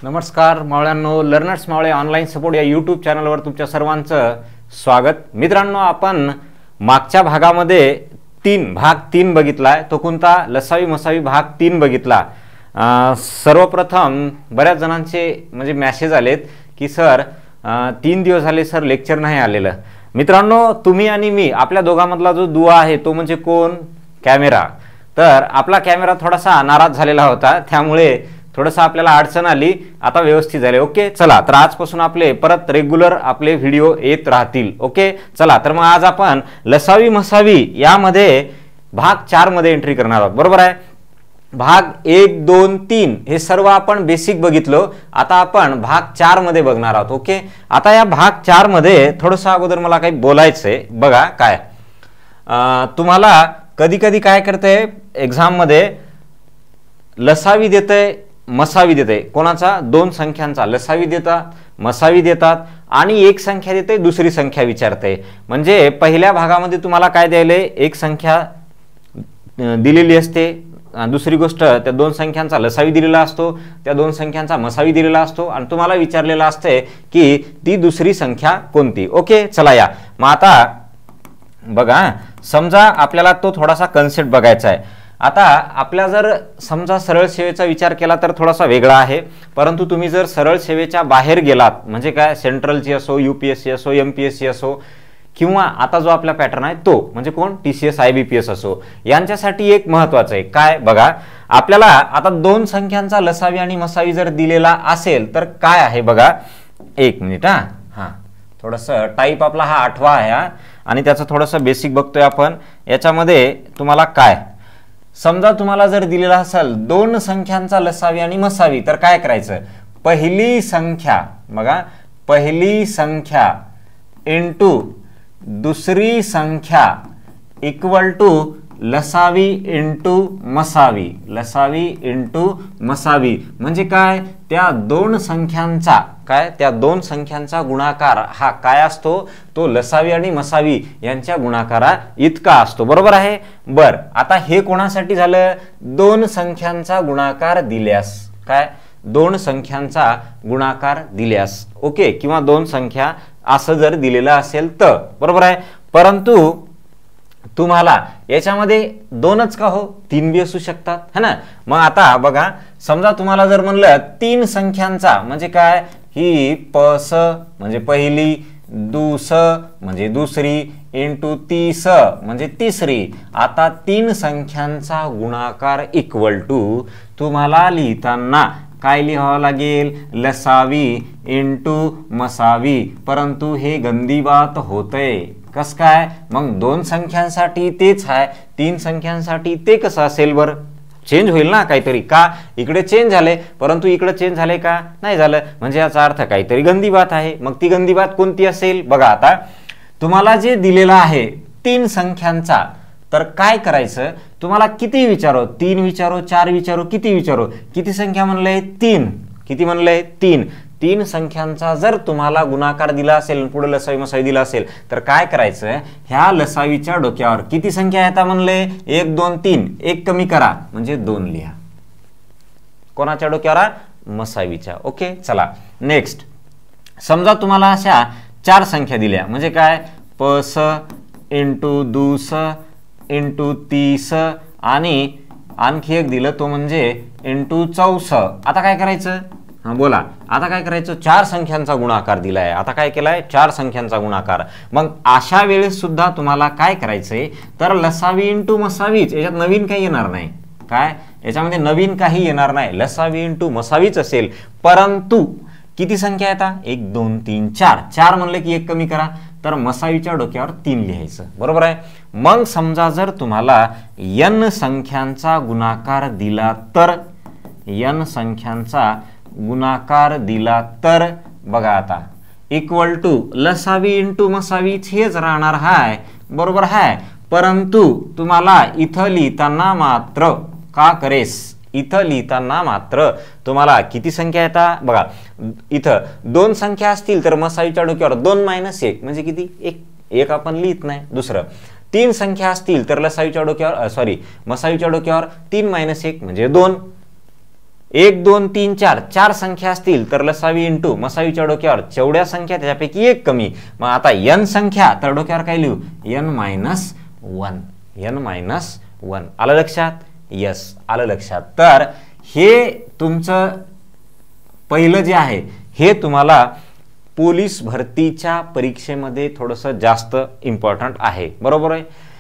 नमस्कार मावळ्यांनो, लर्नर्स मावळे online support या YouTube चॅनलवर तुमच्या सर्वांचं स्वागत। मित्रांनो, आपण मागच्या भागामध्ये भाग 3 बघितलाय। तो कोणता? लसावी मसावी भाग 3 बघितला। सर्वप्रथम बऱ्याच जणांचे म्हणजे मेसेज आलेत की सर 3 दिवस झाले सर लेक्चर नाही आलेलं। मित्रांनो, तुम्ही आणि मी आपल्या दोघांमधला जो दुवा आहे तो म्हणजे कोण? कॅमेरा। तर आपला कॅमेरा थोडासा नाराज झालेला होता, त्यामुळे थोडंसं आपल्याला अडचण आली। आता व्यवस्थित झाले। ओके, चला तर आजपासून आपले परत रेग्युलर आपले व्हिडिओ येत राहतील। ओके, चला तर मग आज आपण लसावी मसावी यामध्ये भाग 4 मध्ये एंट्री करणार आहोत, बरोबर आहे। भाग 1 2 3 हे सर्व आपण बेसिक बघितलो। आता आपण भाग 4 मध्ये बघणार आहोत। ओके, आता या भाग 4 मध्ये थोडंसं अगोदर मला काही बोलायचंय। बघा काय तुम्हाला कधी कधी काय करते एक्झाम मध्ये लसावी देते मसावी देते। कोणाचा? 2 संख्यांचा लसावी देतात, मसावी देतात आणि एक संख्या देते, दुसरी संख्या विचारते। म्हणजे पहिल्या भागामध्ये तुम्हाला काय द्यायले? एक संख्या दिलेली असते, दुसरी गोष्ट त्या 2 संख्यांचा लसावी दिलेला असतो, त्या 2 संख्यांचा मसावी दिलेला असतो आणि तुम्हाला विचारलेलं असते की ती दुसरी संख्या कोणती। ओके, चला या मग आता बघा, समजा आपल्याला तो थोडासा कन्सेप्ट बघायचा आहे। आता आपल्या जर समजा सरळ सेवेचा विचार केला तर थोडासा वेगळा आहे, परंतु तुम्ही जर सरळ सेवेच्या बाहेर गेलात म्हणजे काय सेंट्रलची असो, यूपीएससी असो, एमपीएससी असो किंवा आता जो आपला पॅटर्न आहे तो म्हणजे कोण टीसीएस आयबीपीएस असो, यांच्यासाठी एक महत्त्वाचं आहे काय बघा, आपल्याला आता 2 संख्यांचा लसावी आणि मसावी जर दिलेला असेल तर काय आहे बघा। एक मिनिट हा थोडंसं टाईप आपला हा 8वा आहे आणि त्याचं थोडंसं बेसिक बघतोय आपण। याच्यामध्ये तुम्हाला काय समजा तुम्हाला जर दिलेला असेल 2 संख्यांचा लसावी आणि मसावी तर काय करायचं? पहिली संख्या बघा, पहिली संख्या इनटू दुसरी संख्या इक्वल टू लसावी इनटू मसावी, लसावी इनटू मसावी। म्हणजे काय? त्या 2 संख्यांचा काय त्या 2 संख्यांचा गुणाकार हा काय असतो? तो लसावी आणि मसावी यांच्या गुणाकारा इतका असतो, बरोबर आहे। बर, आता हे कोणासाठी झालं? 2 संख्यांचा गुणाकार दिल्यास काय? 2 संख्यांचा गुणाकार दिल्यास ओके, किंवा 2 संख्या असं जर दिलेलं असेल तर, बरोबर आहे। परंतु तुम्हाला याच्यामध्ये 2च का हो? 3 बी असू शकतात है ना। मग आता बघा, समजा तुम्हाला जर म्हणलं 3 संख्यांचा म्हणजे काय, ही पस म्हणजे पहिली, दुस म्हणजे दुसरी, इनटू तीस म्हणजे तिसरी। आता 3 संख्यांचा गुणाकार इक्वल टू तुम्हाला लिहिताना काय लिहावं लागेल? लसावी इनटू मसावी। परंतु हे गंदी बात होतंय। कस काय? मग 2 संख्यांसाठी तेच आहे, 3 संख्यांसाठी ते कसं असेल? बरं चेंज होईल ना काहीतरी। का इकडे चेंज झाले परंतु इकडे चेंज झाले का? नाही झालं। म्हणजे याचा अर्थ काहीतरी गंदी बात आहे। मग ती गंदी बात कोणती असेल? बघा, आता तुम्हाला जे दिलेलं आहे 3 संख्यांचा, तर काय करायचं? तुम्हाला किती विचारो? 3 विचारो, 4 विचारो, किती विचारो? किती संख्या म्हणलंय? 3। किती म्हणलंय? 3। 3 संख्यांचा जर तुम्हाला गुणाकार दिला असेल, पुढे लसावी मसावी दिला असेल तर काय करायचं? ह्या लसावीच्या डोक्यावर किती संख्या येतात म्हणले? 1 2 3, 1 कमी करा म्हणजे 2 लिहा। कोणाच्या डोक्यावर? मसावीच्या। ओके, चला नेक्स्ट। समजा तुम्हाला अशा 4 संख्या दिल्या म्हणजे काय? पस इनटू दुस इनटू तीस आणि आणखी एक दिलं तो म्हणजे इनटू चौस। आता काय करायचं? हा बोला, आता काय करायचं? 4 संख्यांचा गुणाकार दिलाय। आता काय केलाय? 4 संख्यांचा गुणाकार। मग अशा वेळेस सुद्धा तुम्हाला काय करायचंय? तर लसावी इनटू मसावीच, याच्यात नवीन काही येणार नाही। काय याच्यामध्ये नवीन काही येणार नाही, लसावी इनटू मसावीच असेल। परंतु किती संख्या येतात? 1 2 3 4। 4 म्हणले की 1 कमी करा, तर मसावीच्या डोक्यावर 3 लिहायचं, बरोबर आहे। मग समजा जर तुम्हाला n संख्यांचा गुणाकार दिला तर, n संख्यांचा गुणाकार दिला तर बघा, आता इक्वल टू लसावी इनटू मसावीच हेच राहणार आहे, बरोबर आहे। परंतु तुम्हाला इथं लिहिताना मात्र का करेस? इथं लिहिताना मात्र तुम्हाला किती संख्या येतात? बघा, इथं 2 संख्या असतील तर मसावीच्या डोक्यावर 2 - 1 म्हणजे किती? 1 आपण लिहित नाही। दुसरं 3 संख्या असतील तर लसावीच्या डोक्यावर मसावीच्या डोक्यावर 3 - 1 म्हणजे 2। 1 2 3 4 चार संख्या असतील तर लसावी इंटू मसावीच्या डोक्यावर जेवढ्या संख्या त्याच्यापैकी एक कमी. मग आता n संख्या तर डोक्यावर काय लिहू n-1 n-1. आलं लक्षात? यस आलं लक्षात. तर हे तुमचं पहिलं जे आहे हे तुम्हाला पोलीस भरतीच्या परीक्षेमध्ये थोडंसं जास्त इम्पॉर्टंट आहे, बरोबर आहे.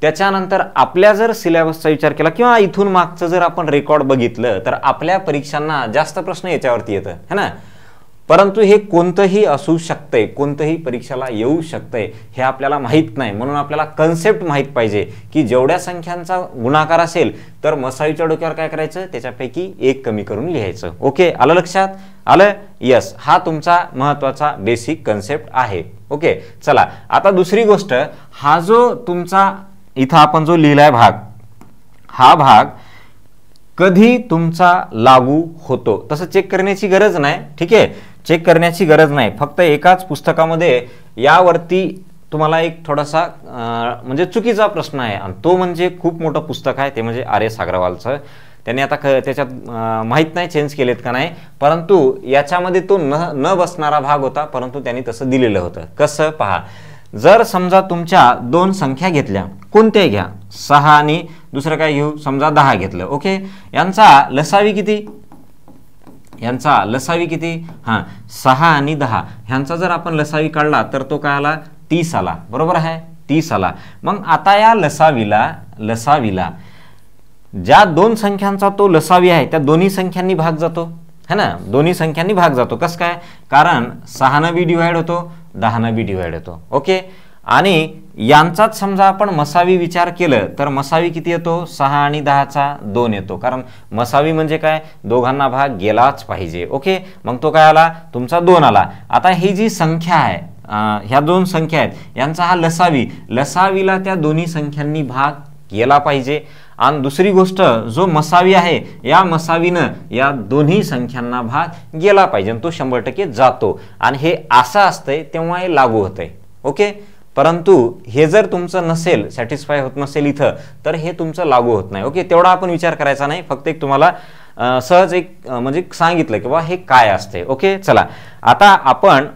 त्याच्यानंतर आपल्या जर सिलेबसचा विचार केला किंवा इथून मागचं जर आपण रेकॉर्ड बघितलं तर आपल्या परीक्षांना जास्त प्रश्न याच्यावरती येतं है ना. परंतु हे कोणतंही असू शकतंय, कोणतंही परीक्षेला येऊ शकतंय हे आपल्याला माहीत नाही. म्हणून आपल्याला कन्सेप्ट माहीत पाहिजे की जेवढ्या संख्यांचा गुणाकार असेल तर मसावीच्या डोक्यावर काय करायचं, त्याच्यापैकी एक कमी करून लिहायचं. ओके, आलं लक्षात? आलं? यस, हा तुमचा महत्वाचा बेसिक कन्सेप्ट आहे. ओके, चला आता दुसरी गोष्ट, हा जो तुमचा इथं आपण जो लिहिलाय भाग, हा भाग कधी तुमचा लागू होतो तसं चेक करण्याची गरज नाही. ठीक आहे, चेक करण्याची गरज नाही. फक्त एकाच पुस्तकामध्ये यावरती तुम्हाला एक थोडासा म्हणजे चुकीचा प्रश्न आहे आणि तो म्हणजे खूप मोठं पुस्तक आहे, ते म्हणजे R.S. अग्रवालचं. त्यांनी आता त्याच्यात माहीत नाही चेंज केलेत का नाही, परंतु याच्यामध्ये तो न बसणारा भाग होता, परंतु त्यांनी तसं दिलेलं होतं. कसं पहा, जर समजा तुमच्या दोन संख्या घेतल्या, कोणत्याही घ्या, 6 आणि दुसरं काय घेऊ, समजा 10 घेतलं. ओके, यांचा लसावी किती, यांचा लसावी किती, हां 6 आणि 10 ह्यांचा जर आपण लसावी काढला तर तो काय आला, 30 आला, बरोबर आहे, 30 आला. मग आता या लसावीला ज्या दोन संख्यांचा तो लसावी आहे त्या दोन्ही संख्यांनी भाग जातो है ना, दोन्ही संख्यांनी भाग जातो. कसं काय, कारण 6 ने बी डिवाइड होतो, 10 ने बी डिवाइड होतो. ओके, आणि यांचाच समजा आपण मसावी विचार केलं तर मसावी किती येतो, 6 आणि 10चा 2 येतो, कारण मसावी म्हणजे काय, दोघांना भाग गेलाच पाहिजे. ओके, मग तो काय आला, तुमचा 2 आला. आता ही जी संख्या आहे, ह्या दोन संख्या आहेत, यांचा हा लसावीला त्या दोन्ही संख्यांनी भाग गेला पाहिजे. आणि दुसरी गोष्ट, जो मसावी आहे या मसावीनं या दोन्ही संख्यांना भाग गेला पाहिजे, तो 100% जातो. आणि हे असं असतंय तेव्हा हे लागू होतंय. ओके, परंतु हे जर तुमचं नसेल, सॅटिस्फाय होत नसेल इथं, तर हे तुमचं लागू होत नाही. ओके, तेवढा आपण विचार करायचा नाही, फक्त एक तुम्हाला सहज एक म्हणजे सांगितलं की बाबा हे काय असते. ओके, चला आता आपण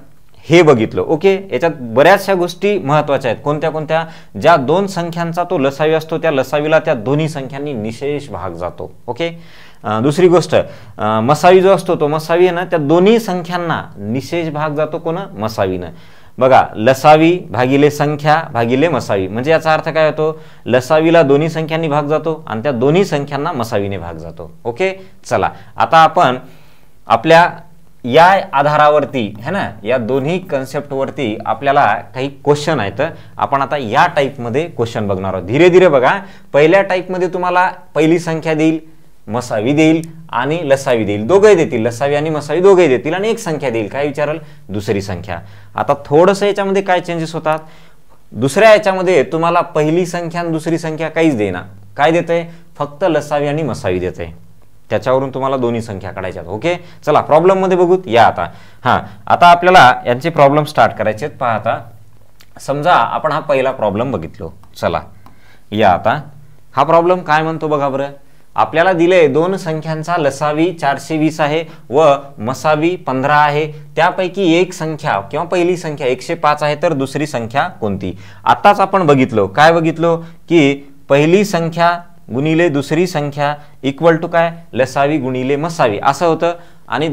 हे बघितलं. ओके, याच्यात बऱ्याचशा गोष्टी महत्त्वाच्या आहेत. कोणत्या कोणत्या, ज्या दोन संख्यांचा तो लसावी असतो त्या लसावीला त्या दोन्ही संख्यांनी निशेष भाग जातो. ओके, दुसरी गोष्ट, मसावी जो असतो तो मसावी आहे ना, त्या दोन्ही संख्यांना निशेष भाग जातो, कोण, मसावीनं. बघा, लसावी भागिले संख्या भागिले मसावी, म्हणजे याचा अर्थ काय होतो, लसावीला दोन्ही संख्यांनी भाग जातो आणि त्या दोन्ही संख्यांना मसावीने भाग जातो. ओके, चला आता आपण आपल्या या आधारावरती है ना, या दोन्ही कन्सेप्टवरती आपल्याला काही क्वेश्चन आहेत. आपण आता या टाईपमध्ये क्वेश्चन बघणार आहोत. धीरे धीरे बघा. पहिल्या टाईपमध्ये तुम्हाला पहिली संख्या देईल, मसावी देईल आणि लसावी देईल, दोघे देतील, लसावी आणि मसावी दोघे देतील, आणि एक संख्या देईल, काय विचारल, दुसरी संख्या. आता थोडंसं याच्यामध्ये काय चेंजेस होतात, दुसऱ्या याच्यामध्ये तुम्हाला पहिली संख्या आणि दुसरी संख्या काहीच देणार, काय देते, फक्त लसावी आणि मसावी देते, त्याच्यावरून तुम्हाला दोन्ही संख्या काढायच्या. ओके, चला प्रॉब्लेम मध्ये बघूत या आता. हां, आता आपल्याला यांचे प्रॉब्लेम स्टार्ट करायचे आहेत. पहा, आता समजा आपण हा पहिला प्रॉब्लेम बघितलो. चला या आता हा प्रॉब्लेम काय म्हणतो बघा बरं. आपल्याला दिले दोन संख्यांचा लसावी 420 आहे व मसावी 15 आहे, त्यापैकी एक संख्या किंवा पहिली संख्या 105 आहे, तर दुसरी संख्या कोणती. आताच आपण बघितलो, काय बघितलो, की पहिली संख्या गुणिले दुसरी संख्या इक्वल टू काय, लसावी गुणिले मसावी असं होतं. आणि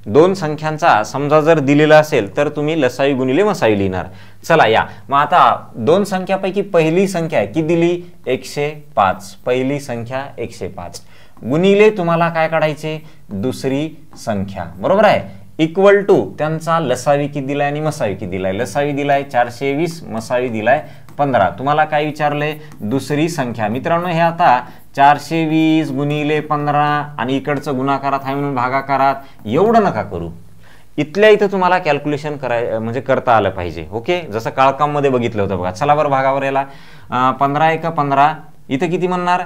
दोन संख्यांचा समजा जर दिलेला असेल तर तुम्ही लसावी गुणिले मसावी लिहिणार. चला या, मग आता दोन संख्यापैकी पहिली संख्या किती दिली, 105, पहिली संख्या 105 गुणिले तुम्हाला काय काढायचे, दुसरी संख्या, बरोबर आहे, इक्वल टू त्यांचा लसावी किती दिलाय आणि मसावी किती दिलाय. लसावी दिलाय 420, मसावी दिलाय 15. तुम्हाला काय विचारले, दुसरी संख्या. मित्रांनो, हे आता 420 गुणिले 15 आणि इकडचं गुणाकारात आहे म्हणून भागाकारात, एवढं नका करू. इथल्या इथं तुम्हाला कॅल्क्युलेशन म्हणजे करता आलं पाहिजे. ओके, जसं काळकामध्ये बघितलं होतं बघा. चला बरं भागावर याला, 15 1 15, इथं किती म्हणणार,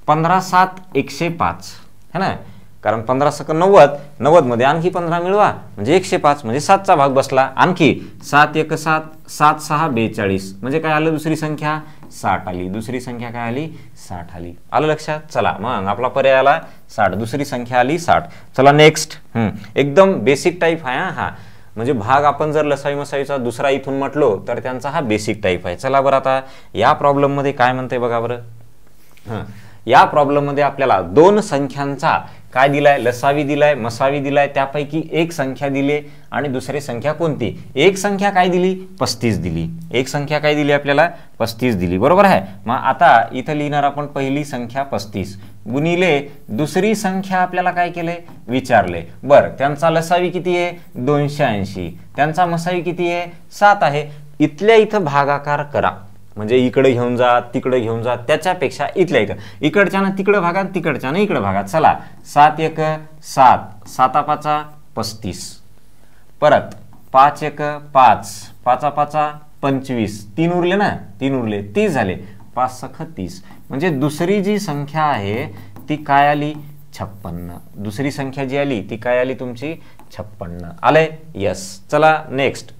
15 7 105 है ना, कारण 15 सक 90, 90 मध्ये आणखी 15 मिळवा म्हणजे 105, म्हणजे 7 चा भाग बसला. आणखी 7 1 7, 7 6 42, म्हणजे काय आलं, दुसरी संख्या 60 आली, दुसरी संख्या काय आली 60 आली. आलं लक्षात. चला मग आपला पर्याय आला 60, दुसरी संख्या आली 60. चला नेक्स्ट. एकदम बेसिक टाईप आहे हा. म्हणजे भाग आपण जर लसावी मसावीचा दुसरा इथून म्हटलो तर त्यांचा हा बेसिक टाईप आहे. चला बरं आता या प्रॉब्लेम मध्ये काय म्हणते बघा बरं. या प्रॉब्लेम मध्ये आपल्याला दोन संख्यांचा काय दिलाय, लसावी दिलाय, मसावी दिलाय, त्यापैकी एक संख्या दिली आणि दुसरी संख्या कोणती. एक संख्या काय दिली 35 दिली. एक संख्या काय दिली आपल्याला 35 दिली. बरोबर आहे. मग आता इथं लिहिणार आपण पहिली संख्या 35 गुणिले दुसरी संख्या आपल्याला काय केले विचारले. बर त्यांचा लसावी किती आहे 280, त्यांचा मसावी किती आहे 7 आहे. इथल्या इथं भागाकार करा. म्हणजे इकडे घेऊन जा तिकडे घेऊन जा, त्याच्यापेक्षा इथल्या इथं इकडच्यानं तिकडे भागा तिकडच्यानं इकडे भागा. चला 7 1 7, 7 5 35, परत 5 1 5, 5 5 25, 3 उरले ना, 3 उरले 30 झाले, 5 6 30. म्हणजे दुसरी जी संख्या आहे ती काय आली 56. दुसरी संख्या जी आली ती काय आली तुमची 56. आले. यस. चला नेक्स्ट.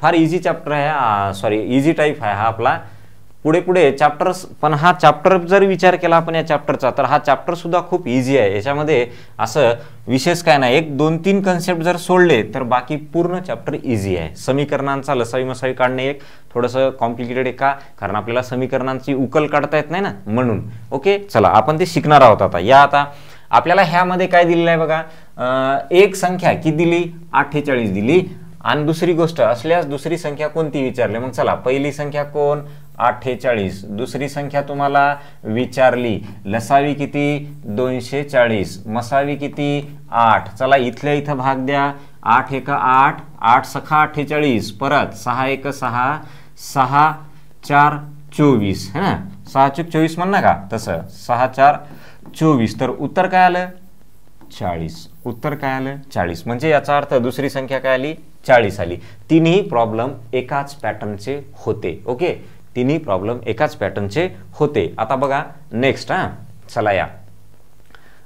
फार इझी चॅप्टर आहे, सॉरी इझी टाईप आहे हा आपला. पुढे पुढे चॅप्टर्स, पण हा चॅप्टर जर विचार केला आपण या चॅप्टरचा तर हा चॅप्टर सुद्धा खूप इझी आहे. याच्यामध्ये असं विशेष काय नाही, 1 2 3 कन्सेप्ट जर सोडले तर बाकी पूर्ण चॅप्टर इझी आहे. समीकरणांचा लसावी मसावी काढणे एक थोडंसं कॉम्प्लिकेटेड आहे का, कारण आपल्याला समीकरणांची उकल काढता येत नाही ना, म्हणून. ओके चला आपण ते शिकणार आहोत आता. या आता आपल्याला ह्यामध्ये काय दिलेलं आहे बघा. एक संख्या किती दिली 48 दिली आणि दुसरी गोष्ट असल्यास दुसरी संख्या कोणती विचारली. मग चला पहिली संख्या कोण 48, दुसरी संख्या तुम्हाला विचारली लसावी किती 240, मसावी किती 8. चला इथल्या इथं भाग द्या. 8 1 8, 8 6 48, परत 6 1 6, 6 4 24 है ना, 6 चूक 24 म्हणणार का तसं, 6 4 24. तर उत्तर काय आलं 40. उत्तर काय आलं 40. म्हणजे याचा अर्थ दुसरी संख्या काय आली 40 आली. तिन्ही प्रॉब्लेम एकाच पॅटर्नचे होते. ओके तिन्ही प्रॉब्लेम एकाच पॅटर्नचे होते. आता बघा नेक्स्ट. चला या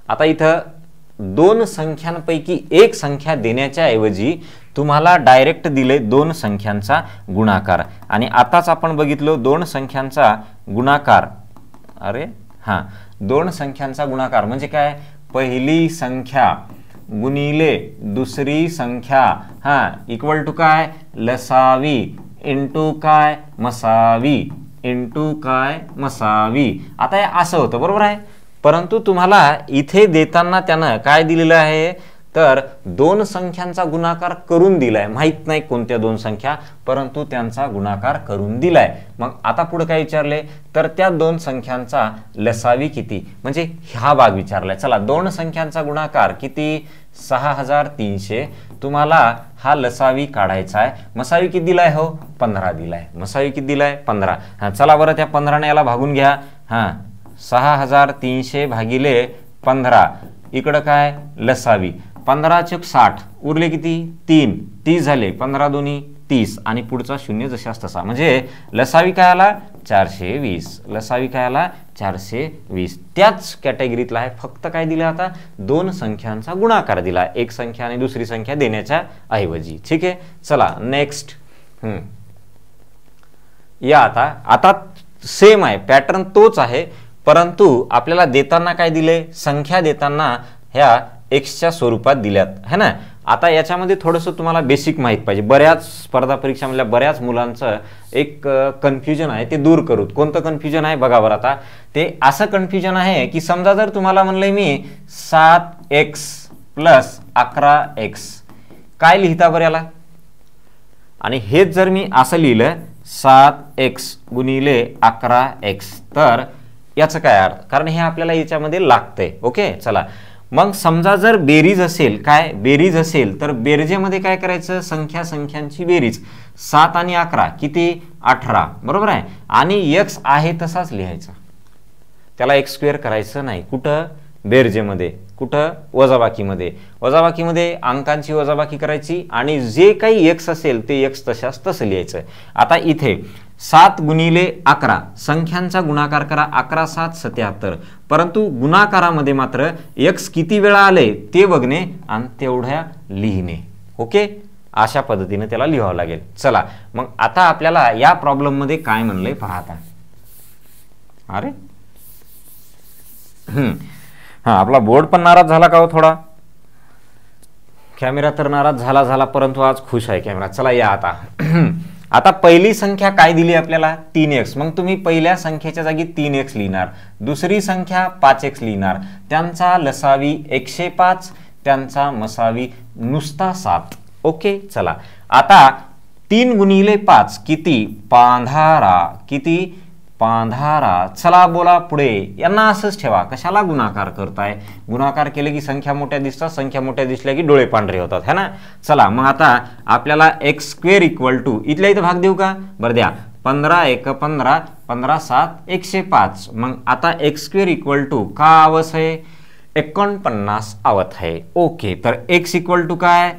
आता इथं दोन संख्यांपैकी एक संख्या देण्याच्या ऐवजी तुम्हाला डायरेक्ट दिले दोन संख्यांचा गुणाकार. आणि आताच आपण बघितलो दोन संख्यांचा गुणाकार. अरे हां, दोन संख्यांचा गुणाकार म्हणजे काय, पहिली संख्या गुणिले दुसरी संख्या इक्वल टू काय लसावी इंटू काय मसावी इंटू काय मसावी. आता हे असं होतं बरोबर आहे. परंतु तुम्हाला इथे देताना त्यानं काय दिलेलं आहे तर दोन संख्यांचा गुणाकार करून दिलाय. माहित नाही कोणत्या दोन संख्या, परंतु त्यांचा गुणाकार करून दिलाय. मग आता पुढे काय विचारले तर त्या दोन संख्यांचा लसावी किती, म्हणजे हा भाग विचारलाय. चला दोन संख्यांचा गुणाकार किती 6300. तुम्हाला हा लसावी काढायचा आहे. मसावी किती दिलाय हो 15 दिलाय. मसावी किती दिलाय 15. चला बरं त्या 15ने याला भागून घ्या. 6300 भागिले 15. इकडं काय लसावी 15 चूक 60 उरले किती 3, 30 झाले. 15 दोन्ही 30 आणि पुढचा शून्य जशास तसा. म्हणजे लसावी काय आला 420. लसावी काय आला 420. त्याच कॅटेगरीतला आहे. फक्त काय दिलं आता दोन संख्यांचा गुणाकार दिला, एक संख्या आणि दुसरी संख्या देण्याच्या ऐवजी. ठीक आहे. चला नेक्स्ट. या आता सेम आहे, पॅटर्न तोच आहे, परंतु आपल्याला देताना काय दिले संख्या देताना ह्या एक्सच्या स्वरूपात दिल्यात है ना. आता याच्यामध्ये थोडंसं तुम्हाला बेसिक माहित पाहिजे. बऱ्याच स्पर्धा परीक्षामधल्या बऱ्याच मुलांचं एक कन्फ्युजन आहे, ते दूर करू. कोणतं कन्फ्युजन आहे बघा बरं. आता ते असं कन्फ्युजन आहे की समजा जर तुम्हाला म्हणलंय मी 7x प्लस 11x काय लिहिता बरं याला, आणि हेच जर मी असं लिहिलं 7x गुणिले 11x तर याचं काय अर्थ, कारण हे आपल्याला याच्यामध्ये लागतंय. ओके चला मग समजा जर बेरीज असेल, काय बेरीज असेल तर बेरजेमध्ये काय करायचं संख्यांची बेरीज. 7 आणि 11 किती 18 बरोबर आहे. आणि x आहे तसाच लिहायचा, त्याला x स्क्वेअर करायचं नाही. कुठं बेरजेमध्ये, कुठं वजाबाकीमध्ये. वजाबाकीमध्ये अंकांची वजाबाकी करायची आणि जे काही x असेल ते x तशाच तसं लिहायचं. आता इथे 7 गुणिले 11 संख्यांचा गुणाकार करा. 11 7 77. परंतु गुणाकारामध्ये मात्र x किती वेळा आले ते बघणे आणि तेवढ्या लिहिणे. ओके अशा पद्धतीने त्याला लिहावं लागेल. चला मग आता आपल्याला या प्रॉब्लेम मध्ये काय म्हणलंय पहा. आता अरे हा, आपला बोर्ड पण नाराज झाला का हो थोडा? कॅमेरा तर नाराज झाला परंतु आज खुश आहे कॅमेरा. चला या आता. आता पहिली संख्या काय दिली आपल्याला? 3x. मग तुम्ही पहिल्या संख्येच्या जागी 3x लिहिणार, दुसरी संख्या 5x लिहिणार. त्यांचा लसावी 105, त्यांचा मसावी नुसता 7. ओके, चला आता 3 गुणिले 5 किती? 15. किती? 15. चला बोला पुढे. यांना असंच ठेवा. कशाला गुणाकार करताय? गुणाकार केले की संख्या मोठ्या दिसतात, संख्या मोठ्या दिसल्या की डोळे पांढरे होतात, है ना. चला मग आता आपल्याला x² इक्वल टू, इथल्या इथं भाग देऊ का? बरं द्या. 15 1 15, 15 7 105. मग आता x² इक्वल टू का आवत आहे? 49 आवत आहे. ओके, तर x इक्वल टू काय?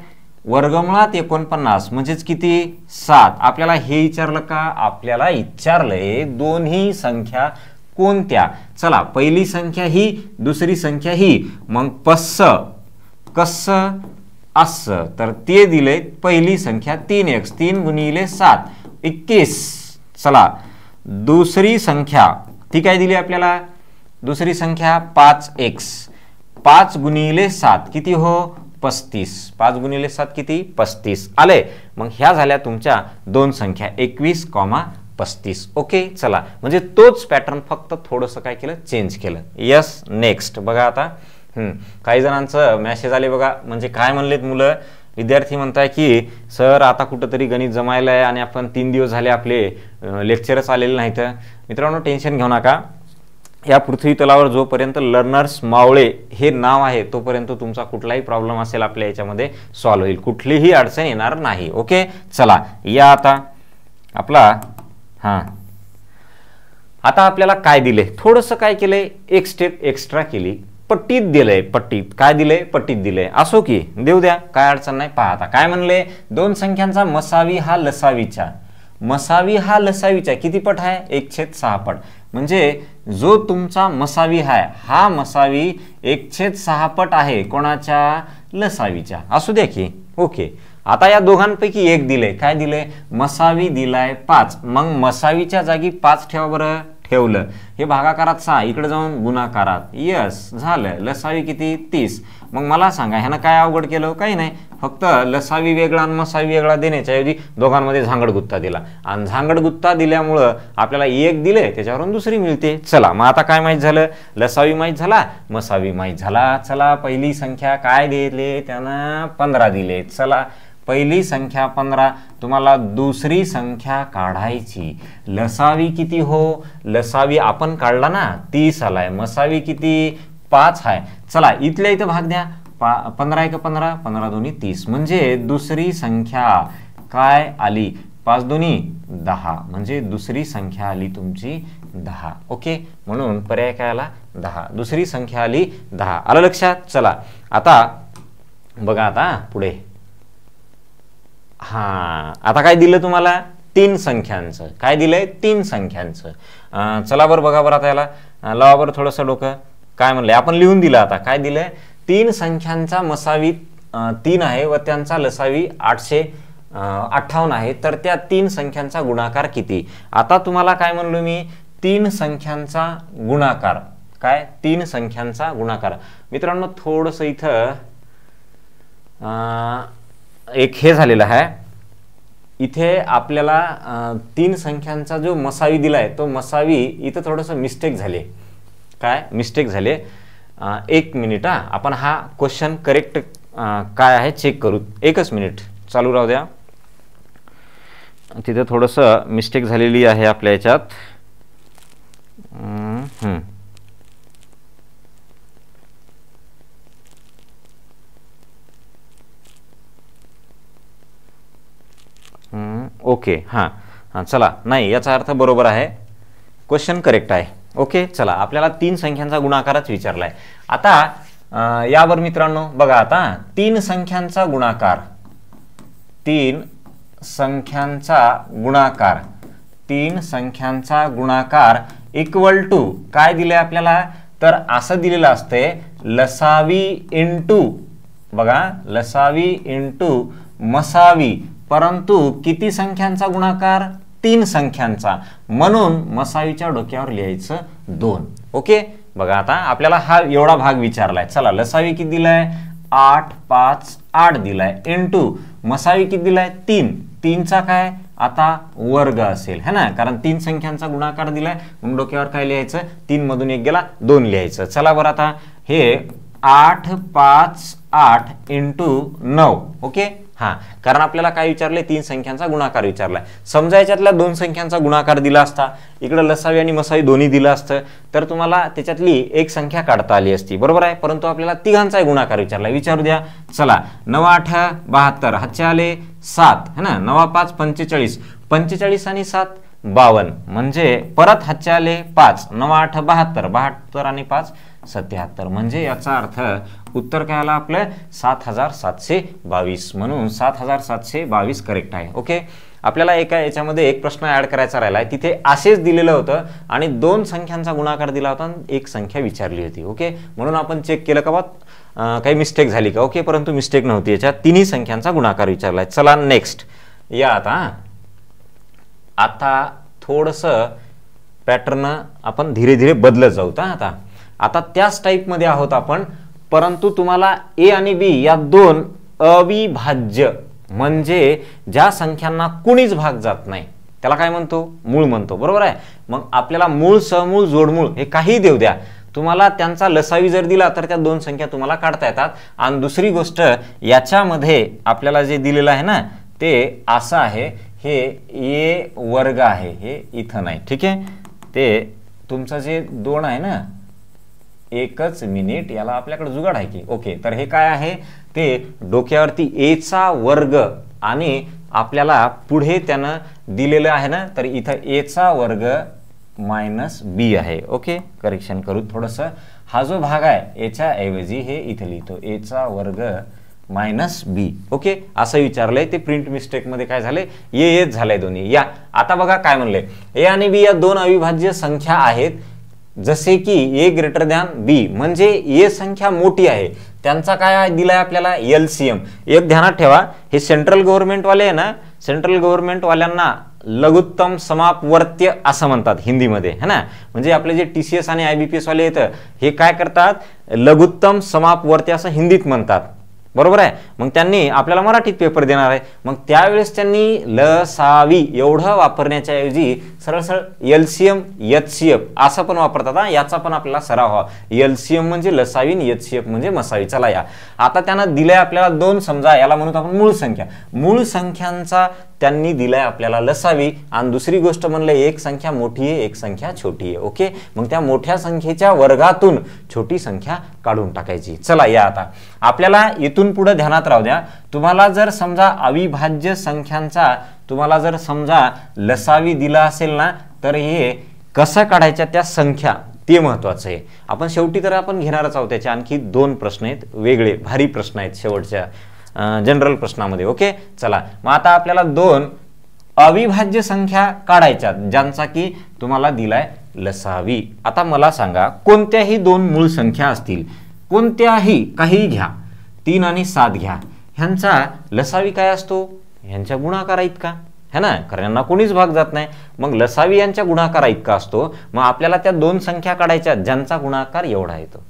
वर्गमुळात 49 म्हणजेच किती? 7. आपल्याला हे विचारलं का? आपल्याला विचारलंय दोन्ही संख्या कोणत्या. चला पहिली संख्या ही, दुसरी संख्या ही. मग कसं असं, तर ते दिले पहिली संख्या 3x. 3 गुणिले 7 21. चला दुसरी संख्या ती काय दिली आपल्याला? दुसरी संख्या 5x. 5 गुणिले 7 किती हो? 35. 5 गुणिले 7 किती? 35 आले. मग ह्या झाल्या तुमच्या दोन संख्या 21, 35. ओके, चला म्हणजे तोच पॅटर्न फक्त थोडंसं काय केलं? चेंज केलं. यस, नेक्स्ट बघा आता. काही जणांचं मेसेज आले बघा. म्हणजे काय म्हणलेत मुलं? विद्यार्थी म्हणताय की सर आता कुठंतरी गणित जमायला आहे आणि आपण 3 दिवस झाले आपले लेक्चरच आलेले नाहीत. मित्रांनो टेन्शन घेऊ नका. या पृथ्वी तलावर जोपर्यंत लर्नर्स मावळे हे नाव आहे तोपर्यंत तुमचा कुठलाही प्रॉब्लेम असेल आपल्या याच्यामध्ये सॉल्व्ह होईल, कुठलीही अडचण येणार नाही. ओके, चला या आता आपला. आता आपल्याला काय दिले? थोडंसं काय केलंय? एक स्टेप एक्स्ट्रा केली. पट्टीत दिलंय. पट्टीत काय दिलंय? पट्टीत दिलंय. असो की देऊ द्या, काय अडचण नाही. पहा आता काय म्हणले? दोन संख्यांचा मसावी हा लसावीचा. मसावी हा लसावीचा किती पट आहे? 1/6 पट. म्हणजे जो तुमचा मसावी आहे हा मसावी 1/6 पट आहे कोणाच्या? लसावीच्या. असू द्या की. ओके, आता या दोघांपैकी एक दिले. काय दिले? मसावी दिलाय 5. मग मसावीच्या जागी 5 ठेवा बरं. ठेवलं. हे भागाकारात 6, इकडे जाऊन गुणाकारात. यस, झालं. लसावी किती? 30. मग मला सांगा ह्यानं काय अवघड केलं? काही नाही, फक्त लसावी वेगळा आणि मसावी वेगळा देण्याच्या ऐवजी दोघांमध्ये झांगडगुत्ता दिला. आणि झांगडगुत्ता दिल्यामुळं आपल्याला एक दिले त्याच्यावरून दुसरी मिळते. चला मग आता काय माहीत झालं? लसावी माहीत झाला, मसावी माहीत झाला. चला पहिली संख्या काय दिले? त्यानं 15 दिले. चला पहिली संख्या 15. तुम्हाला दुसरी संख्या काढायची. लसावी किती हो? लसावी आपण काढला ना, 30 आलाय. मसावी किती? 5 आहे. चला इथल्या इथं भाग द्या. 15 1 15, 15 2 30. म्हणजे दुसरी संख्या काय आली? 5 2 10. म्हणजे दुसरी संख्या आली तुमची 10. ओके, म्हणून पर्याय काय आला? 10. दुसरी संख्या आली 10. आलं लक्षात? चला आता बघा आता पुढे. आता काय दिलं तुम्हाला? 3 संख्यांचं. काय दिलंय? 3 संख्यांचं. चला बरं बघा बरं आता याला लावा बरं थोडंसं डोकं. काय म्हणलंय? आपण लिहून दिलं. आता काय दिलंय? 3 संख्यांचा मसावी 3 आहे व त्यांचा लसावी 858 आहे. तर त्या 3 संख्यांचा गुणाकार किती? आता तुम्हाला काय म्हणलो मी? 3 संख्यांचा गुणाकार. काय? 3 संख्यांचा गुणाकार. मित्रांनो थोडंसं इथं एक हे झालेलं आहे. इथे आपल्याला 3 संख्यांचा जो मसावी दिलाय तो मसावी इथं थोडंसं मिस्टेक झाले. काय मिस्टेक झाले? 1 मिनिट. आपण हा क्वेश्चन करेक्ट काय आहे चेक करू. 1च मिनिट चालू राहू द्या. तिथे थोडंसं मिस्टेक झालेली आहे आपल्या याच्यात. ओके, चला नाही याचा अर्थ बरोबर आहे. क्वेश्चन करेक्ट आहे. ओके, चला आपल्याला 3 संख्यांचा गुणाकारच विचारलाय. आता यावर मित्रांनो बघा आता 3 संख्यांचा गुणाकार. 3 संख्यांचा गुणाकार. 3 संख्यांचा गुणाकार इक्वल टू काय दिले आपल्याला? तर असं दिलेलं असते लसावी इंटू, बघा लसावी इंटू मसावी. परंतु किती संख्यांचा गुणाकार? 3 संख्यांचा. म्हणून मसावीच्या डोक्यावर लिहायचं 2. ओके, बघा आता आपल्याला हा एवढा भाग विचारलाय. चला लसावी किती दिलाय 8 5 8 दिलाय इनटू मसावी किती दिलाय 3. 3चा काय आता वर्ग असेल है ना, कारण 3 संख्यांचा गुणाकार दिलाय म्हणून डोक्यावर काय लिहायचं 3 मधून 1 गेला 2 लिहायचं. चला बरं आता हे 8 5 8 इनटू 9. ओके, हा, कारण आपल्याला काय विचारले 3 संख्यांचा गुणाकार विचारलाय. समजा याच्यातल्या 2 संख्यांचा गुणाकार दिला असता, इकडे लसावी आणि मसावी दोन्ही दिलं असतं तर तुम्हाला त्याच्यातली एक संख्या काढता आली असती, बरोबर आहे. परंतु आपल्याला तिघांचा गुणाकार विचारलाय. विचारू द्या. चला 9 8 72 हातचे आले 7 है ना, 9 5 45 45 आणि 7 52 म्हणजे परत हातचे आले 5 9 8 72 72 आणि 5 77 म्हणजे याचा अर्थ उत्तर काय आलं आपलं 7722. म्हणून 7722 करेक्ट आहे. ओके, आपल्याला एका याच्यामध्ये एक प्रश्न ऍड करायचा राहिलाय. तिथे असेच दिलेलं होतं आणि 2 संख्यांचा गुणाकार दिला होता आणि एक संख्या विचारली होती. ओके, म्हणून आपण चेक केलं का बा काही मिस्टेक झाली का. ओके, परंतु मिस्टेक नव्हती, याच्यात तिन्ही संख्यांचा गुणाकार विचारलाय. चला नेक्स्ट या. आता थोडस पॅटर्न आपण धीरे धीरे बदलत जाऊ. आता त्याच टाइप मध्ये आहोत आपण, परंतु तुम्हाला ए आणि बी या 2 अविभाज्य म्हणजे ज्या संख्यांना कुणीच भाग जात नाही त्याला काय म्हणतो मूळ म्हणतो, बरोबर आहे. मग आपल्याला मूळ सहमूळ जोडमूळ हे काही देऊ द्या, तुम्हाला त्यांचा लसावी जर दिला तर त्या 2 संख्या तुम्हाला काढता येतात. आणि दुसरी गोष्ट याच्यामध्ये आपल्याला जे दिलेलं आहे ना ते असं आहे, हे ए वर्ग आहे, हे इथं नाही. ठीक आहे, ते तुमचं जे 2 आहे ना, एकच मिनिट, याला आपल्याकडे जुगाड आहे की. ओके, तर हे काय आहे ते डोक्यावरती ए चा वर्ग आणि आपल्याला पुढे त्यानं दिलेलं आहे ना, तर इथं ए चा वर्ग मायनस बी आहे. ओके, करेक्शन करू थोडंसं. हा जो भाग आहे याच्या ऐवजी हे इथे लिहितो ए चा वर्ग मायनस बी. ओके, असं विचारलंय. ते प्रिंट मिस्टेक मध्ये काय झाले येच झालंय दोन्ही. या आता बघा काय म्हणले, ए आणि बी या 2 अविभाज्य संख्या आहेत, जसे की ए ग्रेटर दॅन बी म्हणजे ए संख्या मोठी आहे, त्यांचा काय दिलाय आपल्याला एलसीएम. एक ध्यानात ठेवा, हे सेंट्रल गव्हर्नमेंट वाले आहे ना, सेंट्रल गव्हर्नमेंट वाल्यांना लघुत्तम समापवर्त्य असं म्हणतात हिंदीमध्ये है ना. म्हणजे आपले जे टीसीएस आणि आयबीपीएस वाले येतं हे काय करतात, लघुत्तम समापवर्त्य असं हिंदीत म्हणतात, बरोबर आहे. मग त्यांनी आपल्याला मराठीत पेपर देणार आहे, मग त्यावेळेस त्यांनी लसावी एवढं वापरण्याच्या ऐवजी सरळ सरळ एलसीएम एचसीएफ असं पण वापरतात. याचा पण आपल्याला सराव व्हावा. एलसीएम म्हणजे लसावी आणि एचसीएफ म्हणजे मसावी. चला या, आता त्यांना दिलंय आपल्याला 2, समजा याला म्हणून आपण मूळ संख्या. मूळ संख्यांचा त्यांनी दिलाय आपल्याला लसावी आणि दुसरी गोष्ट म्हणलं एक संख्या मोठी आहे एक संख्या छोटी आहे. ओके, मग त्या मोठ्या संख्येच्या वर्गातून छोटी संख्या काढून टाकायची. चला या, आता आपल्याला इथून पुढे ध्यानात राहू द्या, तुम्हाला जर समजा अविभाज्य संख्यांचा तुम्हाला जर समजा लसावी दिला असेल ना, तर हे कसं काढायच्या त्या संख्या ते महत्वाचं आहे. आपण शेवटी तर आपण घेणारच आहोत. त्याचे आणखी 2 प्रश्न आहेत, वेगळे भारी प्रश्न आहेत शेवटच्या जनरल प्रश्नामध्ये. ओके, चला मग आता आपल्याला 2 अविभाज्य संख्या काढायच्या ज्यांचा की तुम्हाला दिलाय लसावी. आता मला सांगा, कोणत्याही 2 मूळ संख्या असतील, कोणत्याही काही घ्या, 3 आणि 7 घ्या, ह्यांचा लसावी काय असतो, ह्यांच्या गुणाकारा इतका है ना, कारण यांना कोणीच भाग जात नाही. मग लसावी यांच्या गुणाकारा इतका असतो. मग आपल्याला त्या 2 संख्या काढायच्या ज्यांचा गुणाकार एवढा येतो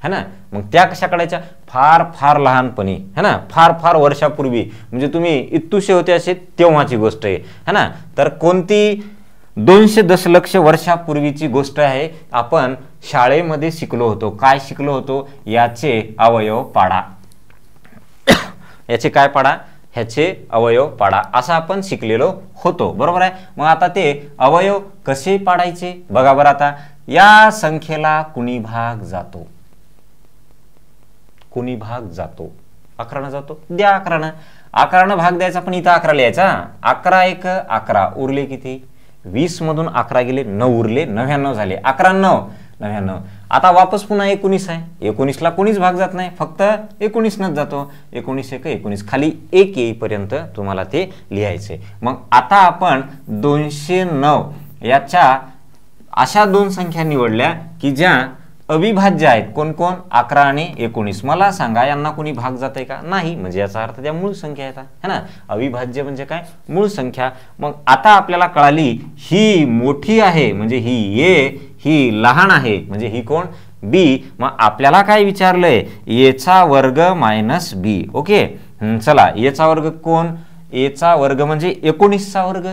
है ना. मग त्या कशा काढायच्या, फार फार लहानपणी है ना, फार फार वर्षापूर्वी, म्हणजे तुम्ही इतुसे होते असे तेव्हाची गोष्ट आहे है ना. तर कोणती 200 दशलक्ष वर्षापूर्वीची गोष्ट आहे. आपण शाळेमध्ये शिकलो होतो. काय शिकलो होतो, याचे अवयव पाडा. याचे काय पाडा, ह्याचे अवयव पाडा असं आपण शिकलेलो होतो, बरोबर आहे. मग आता ते अवयव कसे पाडायचे बघा बरं. आता या संख्येला कुणी भाग जातो, कुणी भाग जातो, 11 जातो, द्या 11. 11 भाग द्यायचा, पण इथं 11 लिहायचा. 11 1 11 उरले किती, 20 मधून 11 गेले 9 उरले, 99 झाले. 11 9 99. आता वापस पुन्हा 19 आहे. 19ला कोणीच भाग जात नाही, फक्त 19नच जातो. 19 1 19 खाली 1 येईपर्यंत तुम्हाला ते लिहायचे. मग आता आपण 209 याच्या अशा 2 संख्या निवडल्या की ज्या अविभाज्य आहेत कोण कोण 11 आणि 19. मला सांगा यांना कोणी भाग जाते का? नाही. म्हणजे याचा अर्थ त्या मूळ संख्या आहेत है ना. अविभाज्य म्हणजे काय? मूळ संख्या. मग आता आपल्याला कळाली ही मोठी आहे म्हणजे ही ए, ही लहान आहे म्हणजे ही कोण? बी. मग आपल्याला काय विचारलंय? एचा वर्ग मायनस बी. ओके चला एचा वर्ग कोण? एचा वर्ग म्हणजे 19चा वर्ग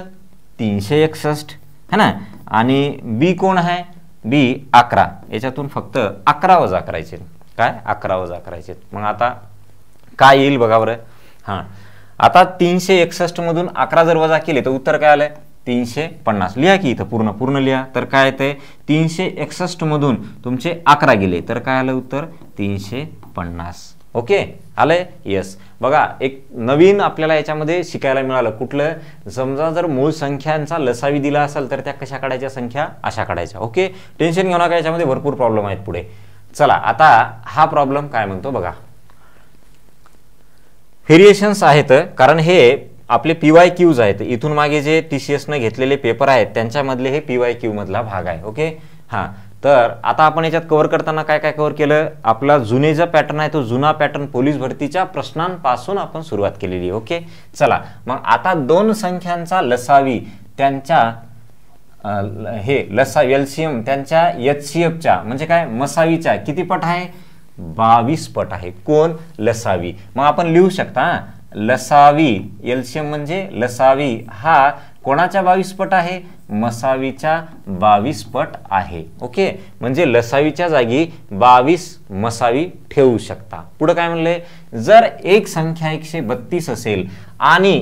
361 है ना. आणि बी कोण आहे? बी 11. याच्यातून फक्त 11 वजा करायचे. काय? 11 वजा करायचे. मग आता काय येईल बघा बरं. हां आता 361 मधून 11 जर वजा केले तर उत्तर काय आलंय? 350. लिहा की इथं पूर्ण लिहा. तर काय येतंय? 361 मधून तुमचे 11 गेले तर काय आलं उत्तर? 350. ओके आलंय. यस. बघा एक नवीन आपल्याला याच्यामध्ये शिकायला मिळालं. कुठलं? समजा जर मूळ संख्यांचा लसावी दिला असेल तर त्या कशा काढायच्या? संख्या अशा काढायच्या. ओके टेन्शन घेऊ नका, याच्यामध्ये भरपूर प्रॉब्लेम आहेत पुढे. चला आता हा प्रॉब्लेम काय म्हणतो बघा. व्हेरिएशन्स आहेत कारण हे आपले PYQs आहेत. इथून मागे जे TCS ने घेतलेले पेपर आहेत त्यांच्यामधले हे PYQ मधला भाग आहे. ओके हां तर आता आपण याच्यात कव्हर करताना काय काय कव्हर केलं? आपला जुने जो पॅटर्न आहे तो जुना पॅटर्न पोलीस भरतीच्या प्रश्नांपासून आपण सुरुवात केलेली. ओके चला मग आता दोन संख्यांचा लसावी त्यांच्या हे लसावी LCM त्यांच्या HCFच्या म्हणजे काय? मसावीच्या किती पट आहे? 22 पट आहे. कोण? लसावी. मग आपण लिहू शकता लसावी LCM म्हणजे लसावी हा कोणाच्या 22 पट आहे? मसावीच्या 22 पट आहे. ओके म्हणजे लसावीच्या जागी 22 मसावी ठेवू शकता. पुढे काय म्हणले? जर एक संख्या 132 असेल आणि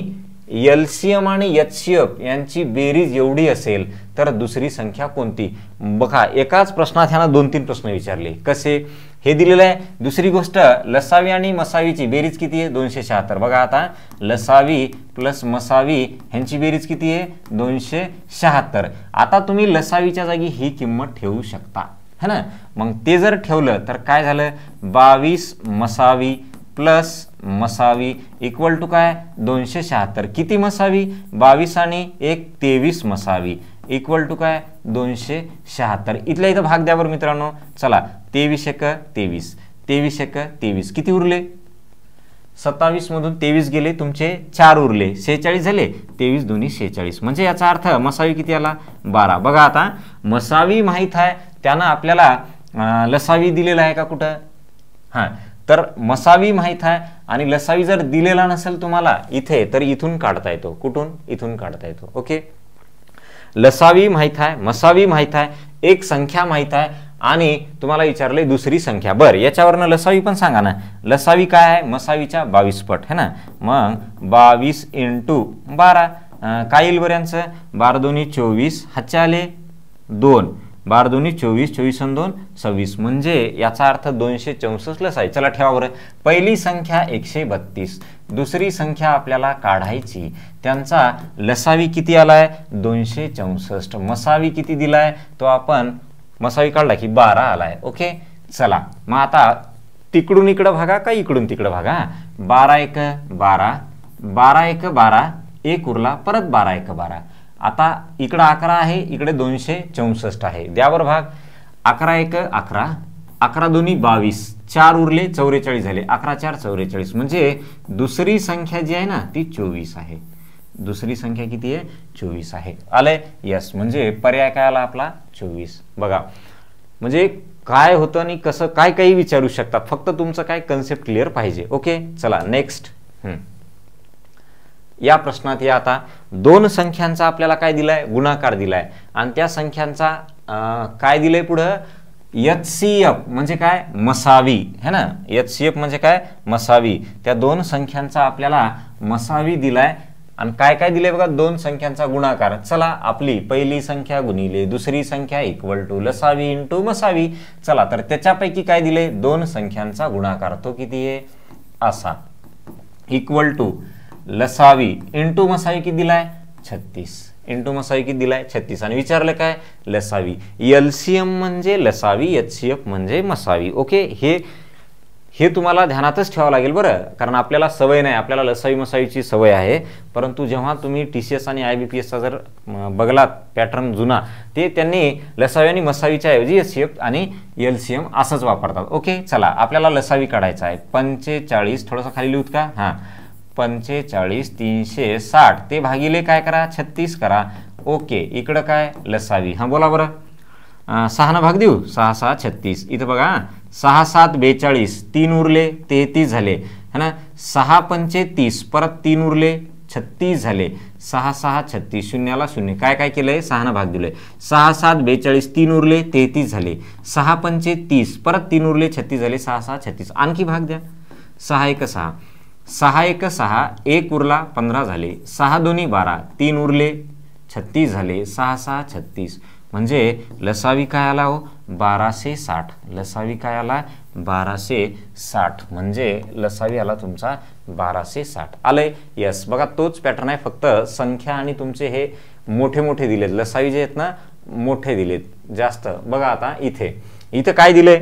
LCM आणि HCF यांची बेरीज एवढी असेल तर दुसरी संख्या कोणती? बघा एकाच प्रश्नात ह्याना 2-3 प्रश्न विचारले. कसे? हे दिलेलं आहे. दुसरी गोष्ट लसावी आणि मसावीची बेरीज किती आहे? 276. बघा आता लसावी प्लस मसावी ह्यांची बेरीज किती आहे? 276. आता तुम्ही लसावीच्या जागी ही किंमत ठेवू शकता है ना. मग ते जर ठेवलं तर काय झालं? 22 मसावी प्लस मसावी इक्वल टू काय? 276. किती मसावी? 22 आणि 1 23 मसावी इक्वल टू काय? 276. इथल्या इथं भाग द्या बरं मित्रांनो. चला 23 1 23 23 1 23 किती उरले? 27 मधून 23 गेले तुमचे 4 उरले 46 झाले. 23 2 46 म्हणजे याचा अर्थ मसावी किती आला? 12. बघा आता मसावी माहित आहे त्यानं आपल्याला लसावी दिलेला आहे का कुठं? हां तर मसावी माहित आहे आणि लसावी जर दिलेला नसेल तुम्हाला इथे तर इथून काढता येतो. कुठून? इथून काढता येतो. ओके लसावी माहित आहे, मसावी माहित आहे, एक संख्या माहित आहे आणि तुम्हाला विचारले दुसरी संख्या. बरं याच्यावरनं लसावी पण सांगा ना. लसावी काय आहे? मसावीच्या 22 पट है ना. मग 22 × 12 काय येईल बरं यांचं? 12 2 24 हातचे आले 2 12 2 24 24 2 26 म्हणजे याचा अर्थ 264 लसावी. चला ठेवा बरं. पहिली संख्या 132, दुसरी संख्या आपल्याला काढायची. त्यांचा लसावी किती आलाय? 264. मसावी किती दिलाय? तो आपण मसावी काढला की 12 आलाय. ओके चला मग आता तिकडून इकडं भागा का इकडून तिकडं भागा. 12 1 12 12 1 12 1 उरला परत 12 1 12. आता इकडे 11 आहे इकडे 264 आहे. द्यावर भाग. 11 1 11 11 2 22 4 उरले 44 झाले. 11 4 44 म्हणजे दुसरी संख्या जी आहे ना ती 24 आहे. दुसरी संख्या किती आहे? 24 आहे. आलंय. यस म्हणजे पर्याय काय आला आपला? 24. बघा म्हणजे काय होतं आणि कसं काय काही विचारू शकतात. फक्त तुमचं काय कन्सेप्ट क्लिअर पाहिजे. ओके चला नेक्स्ट. या प्रश्नात या आता दोन संख्यांचा आपल्याला काय दिलाय? गुणाकार दिलाय आणि त्या संख्यांचा काय दिलंय पुढं? HCF म्हणजे काय? मसावी है ना. HCF म्हणजे काय? मसावी. त्या दोन संख्यांचा आपल्याला मसावी दिलाय आणि काय काय दिले बघा? दोन संख्यांचा गुणाकार. चला आपली पहिली संख्या गुणिले दुसरी संख्या इक्वल टू लसावी इंटू मसावी. चला तर त्याच्यापैकी काय दिले? दोन संख्यांचा गुणाकार. तो किती आहे? असा इक्वल टू लसावी इंटू मसावी किती दिलाय? 36. इंटू मसावी किती दिलाय? 36. आणि विचारलं काय? लसावी. LCM म्हणजे लसावी, HCF म्हणजे मसावी. ओके हे हे तुम्हाला ध्यानातच ठेवावं लागेल बरं, कारण आपल्याला सवय नाही, आपल्याला लसावी मसावीची सवय आहे. परंतु जेव्हा तुम्ही TCS आणि IBPSचा जर बघलात पॅटर्न जुना, ते त्यांनी लसावी आणि मसावीच्या ऐवजी HCF आणि LCM असंच वापरतात. ओके, चला आपल्याला लसावी काढायचा आहे. 45 थोडंसं खाली लिहूत का? हां, 45 360 ते भागिले काय करा 36 करा. ओके, इकडं काय लसावी. हां बोला बरं. 6 भाग देऊ. 6 6 36. इथं बघा 6 7 42, 3 उरले 33 झाले है ना. 6 पंचे 30, परत 3 उरले 36 झाले. 6 6 36, शून्याला शून्य. काय काय केलंय? 6 भाग दिलंय. 6 7 42, 3 उरले 33 झाले. 6 पंचे 30, परत 3 उरले 36 झाले. 6 6 36. आणखी भाग द्या. 6 1 6, 6 1 6, 1 उरला 15 झाले. 6 2 12, 3 उरले 36 झाले. 6 6 36. म्हणजे लसावी काय आला हो? 1260. लसावी काय आला? 1260. म्हणजे लसावी आला तुमचा 1260. आलंय? यस. बघा तोच पॅटर्न आहे, फक्त संख्या आणि तुमचे हे मोठे मोठे दिलेत. लसावी जे आहेत ना मोठे दिलेत जास्त. बघा आता इथे काय दिले?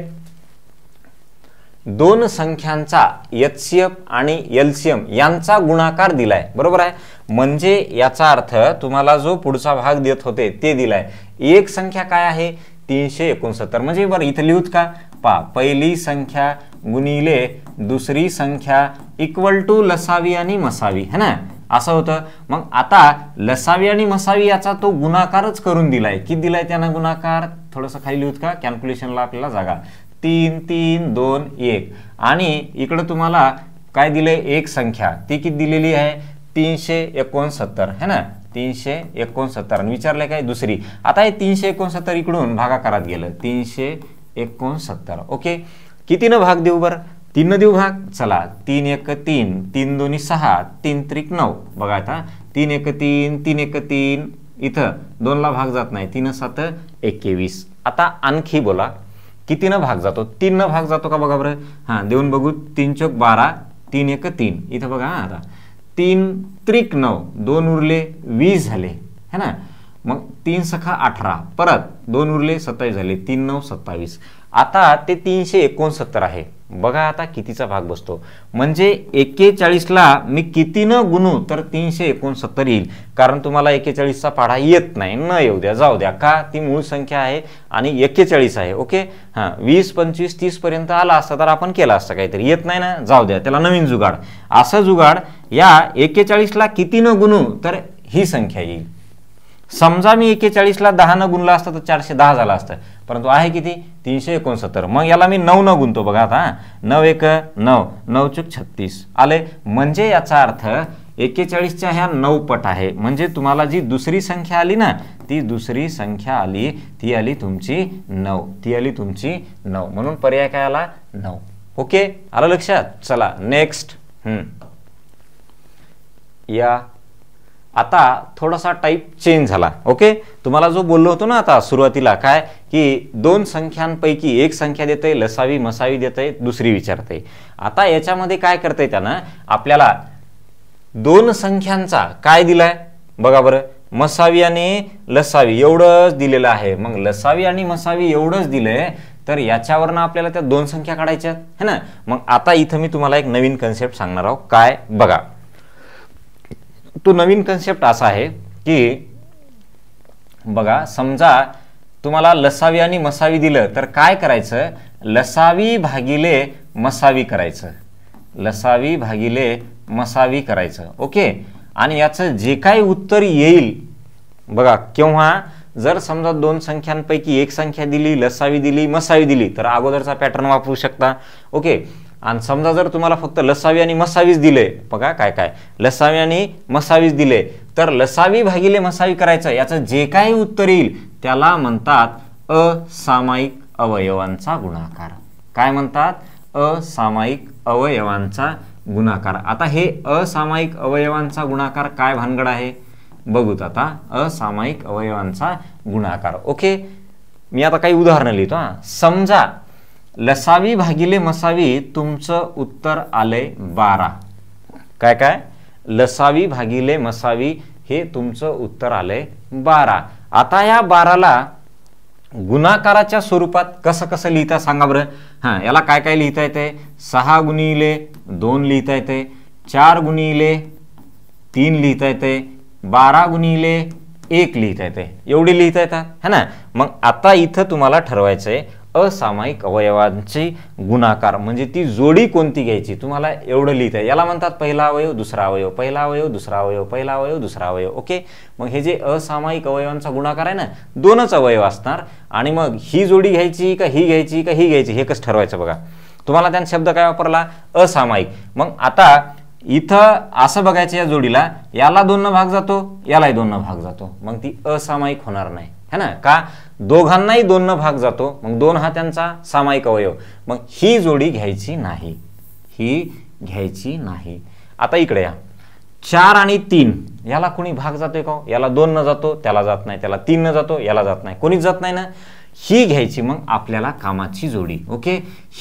दोन संख्यांचा HCF आणि LCM यांचा गुणाकार दिलाय. बरोबर आहे. म्हणजे याचा अर्थ तुम्हाला जो पुढचा भाग देत होते ते दिलाय. एक संख्या काय आहे? 369. म्हणजे बरं इथे लिहूत का? पहिली संख्या गुणिले दुसरी संख्या इक्वल टू लसावी आणि मसावी है ना, असं होतं. मग आता लसावी आणि मसावी याचा तो गुणाकारच करून दिलाय. किती दिलाय त्यानं गुणाकार? थोडंसं खाली लिहूत का? कॅल्क्युलेशनला आपल्याला जागा. 3 3 2 1. आणि इकडं तुम्हाला काय दिलंय? एक संख्या, ती किती दिलेली आहे? 369 है ना. 369. आणि विचारलंय काय? दुसरी. आता हे 369 इकडून भागाकारात गेलं. 369. ओके, कितीनं भाग देऊ बरं? 3 देऊ भाग. चला 3 1 3, 3 2 6, 3 3 9. बघा आता 3 1 3, 3 1 3. इथं 2 ला भाग जात नाही. 3 7 21. आता आणखी बोला कितीनं भाग जातो? 3 न भाग जातो का बघा बरं. हां देऊन बघू. 3 चौक 12, 3 1 3. इथं बघा आता 3 3 9, 2 उरले 20 झाले है ना. मग 3 सखा 18, परत 2 उरले 27 झाले. 3 9 27. आता ते 369 आहे. बघा आता कितीचा भाग बसतो. म्हणजे 41ला मी कितीनं गुणू तर 369 येईल. कारण तुम्हाला 41चा पाढा येत नाही. न येऊ द्या, जाऊ द्या. का? ती मूळ संख्या आहे आणि 41 आहे. ओके. हां 20 25 30 पर्यंत आला असता तर आपण केला असता काहीतरी. येत नाही ना, जाऊ द्या. त्याला नवीन जुगाड. असं जुगाड या 41ला कितीनं गुणू तर ही संख्या येईल. समजा मी 41ला 10 न गुणला असतं तर 410 झाला असतं. परंतु आहे किती? 369. मग याला मी 9 न गुणतो. बघा आता 9 1 9, 9 चूक 36 आले. म्हणजे याचा अर्थ 41च्या ह्या 9 पट आहे. म्हणजे तुम्हाला जी दुसरी संख्या आली ना, ती दुसरी संख्या आली, ती आली तुमची 9. ती आली तुमची 9. म्हणून पर्याय काय आला? 9. ओके, आलं लक्षात? चला नेक्स्ट. या आता थोडासा टाइप चेंज झाला. ओके, तुम्हाला जो बोललो होतो ना आता सुरुवातीला काय की दोन संख्यांपैकी एक संख्या देते, लसावी मसावी देते, दुसरी विचारते. आता याच्यामध्ये काय करते त्यानं? आपल्याला दोन संख्यांचा काय दिलाय बघा बरं. मसावी आणि लसावी एवढंच दिलेलं आहे. मग लसावी आणि मसावी एवढंच दिलंय तर याच्यावरनं आपल्याला त्या दोन संख्या काढायच्या है ना. मग आता इथं मी तुम्हाला एक नवीन कन्सेप्ट सांगणार आहोत. काय बघा, तो नवीन कन्सेप्ट असा आहे की बघा समजा तुम्हाला लसावी आणि मसावी दिलं तर काय करायचं? लसावी भागिले मसावी करायचं. लसावी भागिले मसावी करायचं. ओके, आणि याचं जे काही उत्तर येईल बघा केव्हा जर समजा दोन संख्यांपैकी एक संख्या दिली, लसावी दिली, मसावी दिली तर अगोदरचा पॅटर्न वापरू शकता. ओके, आणि समजा जर तुम्हाला फक्त लसावी आणि मसावीच दिले, बघा काय काय लसावी आणि मसावीच दिले तर लसावी भागिले मसावी करायचं. याचं जे काही उत्तर येईल त्याला म्हणतात असामायिक अवयवांचा गुणाकार. काय म्हणतात? असामायिक अवयवांचा गुणाकार. आता हे असामायिक अवयवांचा गुणाकार काय भानगड आहे बघूत आता. असामायिक अवयवांचा गुणाकार. ओके, मी आता काही उदाहरणं लिहितो. समजा लसावी भागिले मसावी तुमचं उत्तर आले 12. काय काय? लसावी भागिले मसावी हे तुमचं उत्तर आले 12. आता या 12ला गुणाकाराच्या स्वरूपात कसं कसं लिहिता सांगा बरं. हां, याला काय काय लिहिता येते? 6 गुणिले 2 लिहिता येते, 4 गुणिले 3 लिहिता येते, 12 गुणिले 1 लिहिता येते. एवढी लिहिता येतात है ना. मग आता इथं तुम्हाला ठरवायचं आहे असामायिक अवयवांची गुणाकार म्हणजे ती जोडी कोणती घ्यायची. तुम्हाला एवढं लिहिता आहे. याला म्हणतात पहिला अवयव दुसरा अवयव, पहिला अवयव दुसरा अवयव, पहिला अवयव दुसरा अवयव. ओके. मग हे जे असामायिक अवयवांचा गुणाकार आहे ना, दोनच अवयव असणार आणि मग ही जोडी घ्यायची का ही घ्यायची का ही घ्यायची हे कसं ठरवायचं बघा. तुम्हाला त्यात शब्द काय वापरला? असामायिक. मग आता इथं असं बघायचं या जोडीला, याला 2 न भाग जातो, यालाही 2 न भाग जातो, मग ती असामायिक होणार नाही है ना. का? दोघांनाही 2 न भाग जातो, मग 2 हा त्यांचा सामायिक अवयव, मग ही जोडी घ्यायची नाही, ही घ्यायची नाही. आता इकडे या, 4 आणि 3 याला कोणी भाग जातोय का? याला 2 न जातो, त्याला जात नाही, त्याला 3 न जातो, याला जात नाही, कोणीच जात नाही ना. ही घ्यायची मग आपल्याला कामाची जोडी. ओके.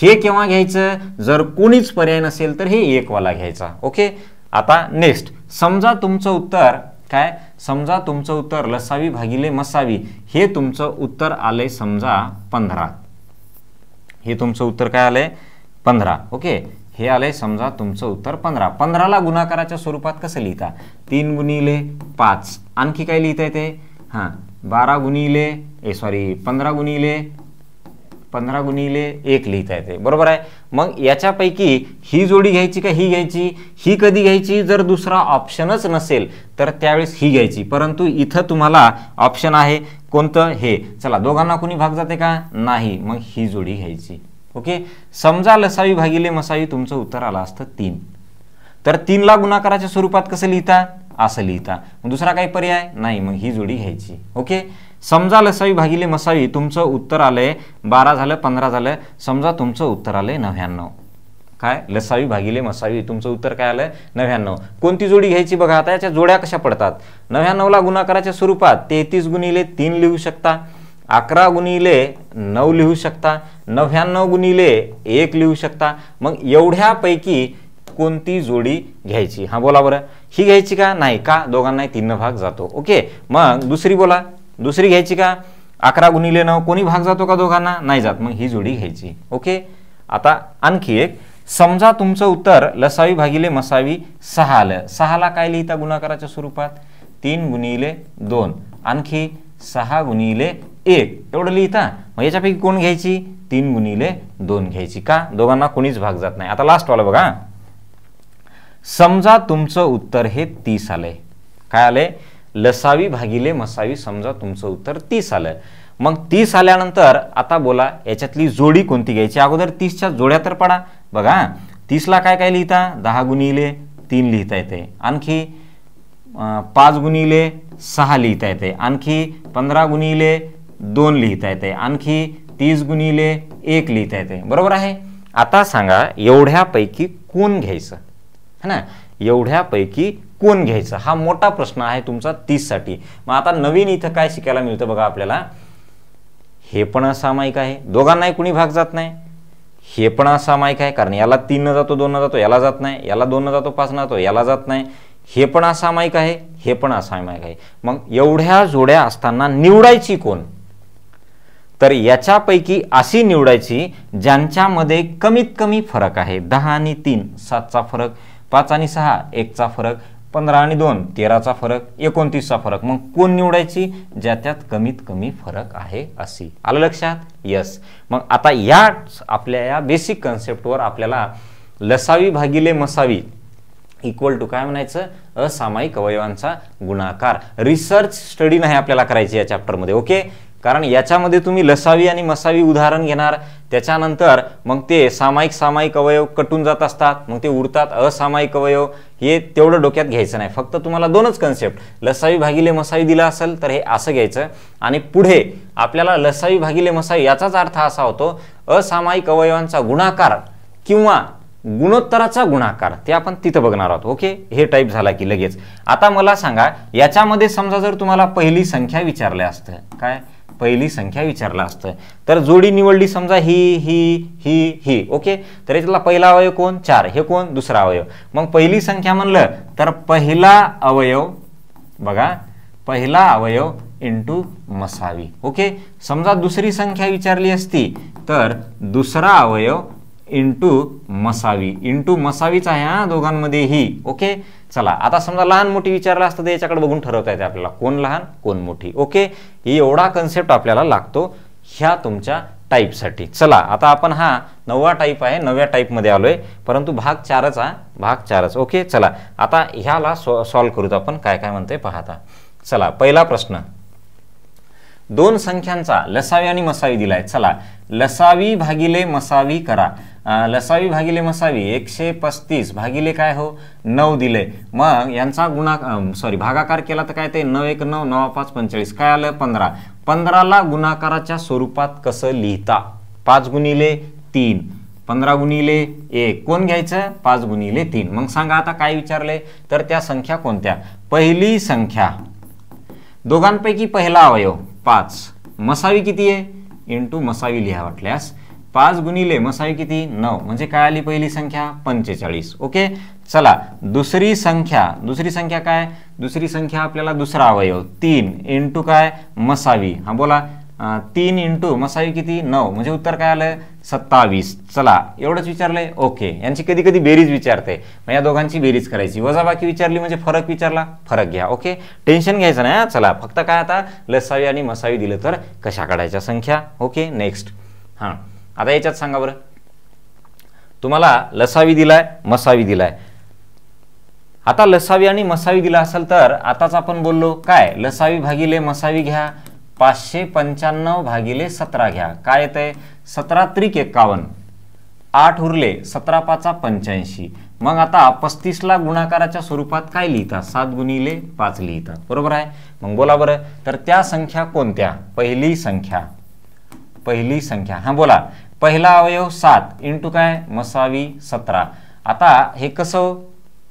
हे केव्हा घ्यायचं? जर कोणीच पर्याय नसेल तर हे 1 वाला घ्यायचा. ओके. आता नेक्स्ट, समजा तुमचं उत्तर काय? समजा तुमचं उत्तर लसावी भागिले मसावी हे तुमचं उत्तर आले समजा 15. हे तुमचं उत्तर काय आले? 15. ओके. हे आले समजा तुमचं उत्तर 15. 15 ला गुणाकाराच्या स्वरूपात कसं लिहिता? 3 गुणिले 5. आणखी काय लिहिता येते? हां, 12 गुणिले 15 गुणिले 1 लिहिता येते. बरोबर आहे. मग याच्यापैकी ही जोडी घ्यायची का ही घ्यायची? ही कधी घ्यायची? जर दुसरा ऑप्शनच नसेल तर त्यावेळेस ही घ्यायची. परंतु इथं तुम्हाला ऑप्शन आहे कोणतं? हे. चला, दोघांना कोणी भाग जाते का? नाही, मग ही जोडी घ्यायची. ओके. समजा लसावी भागिले मसावी तुमचं उत्तर आलं असतं 3. तर 3 ला गुणाकाराच्या स्वरूपात कसं लिहिता? असं लिहिता. मग दुसरा काही पर्याय नाही, मग ही जोडी घ्यायची. ओके. समजा लसावी भागिले मसावी तुमचं उत्तर आलंय 12 झालं, 15 झालं, समजा तुमचं उत्तर आलंय 99. काय? लसावी भागिले मसावी तुमचं उत्तर काय आलं? 99. कोणती जोडी घ्यायची बघा. आता याच्या जोड्या कशा पडतात? 99 ला गुणाकाराच्या स्वरूपात 33 गुणिले 3 लिहू शकता, 11 गुणिले 9 लिहू शकता, 99 गुणिले 1 लिहू शकता. मग एवढ्यापैकी कोणती जोडी घ्यायची? हा बोला बरं. ही घ्यायची का? नाही. का? दोघांनाही 3 भाग जातो. ओके. मग दुसरी बोला. दुसरी घ्यायची का? 11 गुणिले 9 कोणी भाग जातो का? दोघांना नाही जात, मग ही जोडी घ्यायची. ओके. आता आणखी एक, समजा तुमचं उत्तर लसावी भागिले मसावी 6 आलं. 6 ला काय लिहिता गुणाकाराच्या स्वरूपात? 3 गुणिले 2, आणखी 6 गुणिले 1 एवढं लिहिता. मग याच्यापैकी कोण घ्यायची? 3 गुणिले 2 घ्यायची. का? दोघांना कोणीच भाग जात नाही. आता लास्ट वाला बघा. समजा तुमचं उत्तर हे 30 आलंय. काय आले? लसावी भागिले मसावी समजा तुमचं उत्तर 30 आलं. मग 30 आल्यानंतर आता बोला याच्यातली जोडी कोणती घ्यायची? अगोदर 30च्या जोड्या तर पडा. बघा 30 ला काय काय लिहिता? 10 गुणिले 3 लिहिता येते, आणखी 5 गुणिले 6 लिहिता येते, आणखी 15 गुणिले 2 लिहिता येते, आणखी 30 गुणिले 1 लिहिता येते. बरोबर आहे. आता सांगा एवढ्यापैकी कोण घ्यायचं है ना? एवढ्यापैकी कोण घ्यायचं हा मोठा प्रश्न आहे तुमचा 30 साठी. मग आता नवीन इथं काय शिकायला मिळतं बघा आपल्याला. हे पण असामायिक आहे, दोघांनाही कुणी भाग जात नाही. हे पण असामायिक आहे कारण याला 3 न जातो, 2 न जातो, याला जात नाही, याला 2 न जातो, 5 न जातो, याला जात नाही. हे पण असामायिक आहे, हे पण असामायिक आहे. मग एवढ्या जोड्या असताना निवडायची कोण? तर याच्यापैकी अशी निवडायची ज्यांच्यामध्ये कमीत कमी फरक आहे. 10 आणि 3 7चा फरक, 5 आणि 6 1चा फरक, 15 आणि 2 13चा फरक, 29चा फरक. मग कोण निवडायची? ज्याच्यात कमीत कमी फरक आहे अशी. आलं लक्षात? यस. मग आता या आपल्या या बेसिक कन्सेप्टवर आपल्याला लसावी भागिले मसावी इक्वल टू काय म्हणायचं? असामायिक अवयवांचा गुणाकार. रिसर्च स्टडी नाही आपल्याला करायची या चॅप्टरमध्ये. ओके. कारण याच्यामध्ये तुम्ही लसावी आणि मसावी उदाहरण घेणार, त्याच्यानंतर मग ते सामायिक अवयव कटून जात असतात, मग ते उरतात असामायिक अवयव. हे तेवढं डोक्यात घ्यायचं नाही. फक्त तुम्हाला दोनच कन्सेप्ट, लसावी भागिले मसावी दिला असेल तर हे असं घ्यायचं, आणि पुढे आपल्याला लसावी भागिले मसावी याचाच अर्थ असा होतो असामायिक अवयवांचा गुणाकार किंवा गुणोत्तराचा गुणाकार, ते आपण तिथं बघणार आहोत. ओके. हे टाईप झाला की लगेच. आता मला सांगा याच्यामध्ये समजा जर तुम्हाला पहिली संख्या विचारल्या असतं, काय पहिली संख्या विचारला असतं, तर जोडी निवडली समजा ही ही ही ही. ओके. तर याच्यातला पहिला अवयव कोण? 4. हे कोण? दुसरा अवयव. मग पहिली संख्या म्हणलं तर पहिला अवयव बघा, पहिला अवयव इंटू मसावी. ओके, समजा दुसरी संख्या विचारली असती तर दुसरा अवयव इंटू मसावीच आहे हा दोघांमध्येही. ओके, चला आता समजा लहान मोठी विचारला असतं तर याच्याकडे बघून ठरवता येते आपल्याला कोण लहान कोण मोठी. ओके, ही एवढा कन्सेप्ट आपल्याला लागतो ह्या तुमच्या टाईपसाठी. चला आता आपण हा 9वा टाईप आहे, 9व्या टाईपमध्ये आलोय, परंतु भाग 4च. ओके, चला आता ह्याला सॉल्व्ह करूत आपण. काय काय म्हणते पाहता. चला पहिला प्रश्न, दोन संख्यांचा लसावी आणि मसावी दिलाय. चला लसावी भागिले मसावी करा. लसावी भागिले मसावी 135 भागिले काय हो 9 दिले. मग यांचा भागाकार केला तर काय ते 9 1 9 9 5 45 काय आलं 15. 15ला गुणाकाराच्या स्वरूपात कसं लिहिता? 5 गुणिले 3, 15 गुणिले 1 कोण घ्यायचं 5 गुणिले 3. मग सांगा आता काय विचारले तर त्या संख्या कोणत्या? पहिली संख्या दोघांपैकी पहिला अवयव 5, मसावी किती आहे इंटू मसावी लिहा वाटल्यास. 5 गुणिले मसावी किती 9 म्हणजे काय आली पहिली संख्या 45. ओके, चला दुसरी संख्या काय? दुसरी संख्या आपल्याला दुसरा अवयव 3 इंटू काय मसावी. हा बोला 3 इंटू मसावी किती 9 म्हणजे उत्तर काय आलं 27. चला एवढंच विचारलंय. ओके, यांची कधी कधी बेरीज विचारते, मग या दोघांची बेरीज करायची. वजाबाकी विचारली म्हणजे फरक विचारला, फरक घ्या. ओके, टेन्शन घ्यायचं नाही. चला फक्त काय आता लसावी आणि मसावी दिलं तर कशा काढायच्या संख्या. Okay, next. हां आता याच्यात सांगा बरं, तुम्हाला लसावी दिलाय मसावी दिलाय. आता लसावी आणि मसावी दिला असेल तर आताच आपण बोललो काय लसावी भागिले मसावी घ्या. 595 भागिले 17 घ्या. काय येतंय 17 त्रिक 51, 8 उरले 17 पाचा 85. मग आता 35ला गुणाकाराच्या स्वरूपात काय लिहिता 7 गुणिले 5 लिहिता. बरोबर आहे. मग बोला बरं तर त्या संख्या कोणत्या? पहिली संख्या. हा बोला पहिला अवयव 7 इंटू काय मसावी 17. आता हे कसं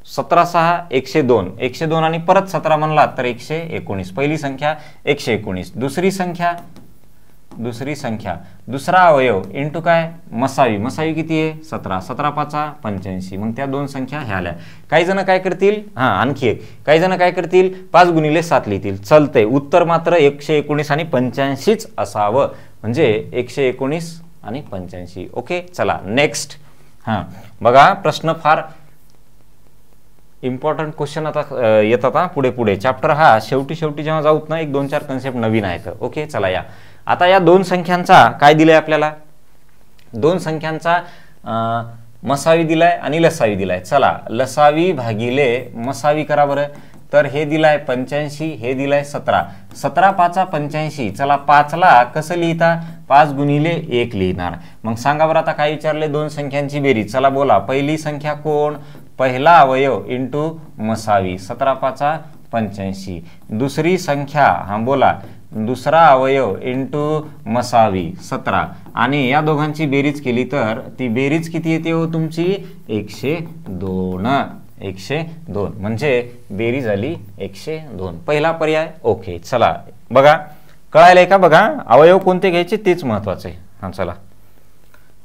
17 6 102, 102 आणि परत 17 म्हणला तर 119. पहिली संख्या 119. दुसरी संख्या दुसरा अवयव इंटू काय मसावी किती आहे 17, 17 पाचा 85. मग त्या दोन संख्या ह्या आल्या. काही जण काय करतील आणखी एक काही जण काय करतील 5 गुणिले 7 लिहितील. चलते, उत्तर मात्र 119 आणि 85च असावं. म्हणजे 119 आणि 85. ओके, चला नेक्स्ट. बघा प्रश्न फार इम्पॉर्टंट क्वेश्चन आता येतात पुढे चॅप्टर हा शेवटी जेव्हा जाऊत ना 1-2-4 कन्सेप्ट नवीन आहेत. ओके, चला या आता या दोन संख्यांचा काय दिलंय आपल्याला? दोन संख्यांचा मसावी दिलाय आणि लसावी दिलाय. चला लसावी भागिले मसावी करा बरं. तर हे दिलाय 85, हे दिलाय 17. 17 पाचा 85. चला 5ला कसं लिहिता 5 गुणिले 1 लिहिणार. मग सांगा बरं आता काय विचारले दोन संख्यांची बेरीज. चला बोला पहिली संख्या कोण? पहिला अवयव इंटू मसावी 17 पाचा 85. दुसरी संख्या बोला दुसरा अवयव इंटू मसावी 17 आणि या दोघांची बेरीज केली तर ती बेरीज किती येते हो तुमची 102 म्हणजे बेरीज आली 102. पहिला पर्याय. ओके, चला बघा कळायलंय का? बघा अवयव कोणते घ्यायचे तेच महत्वाचे. चला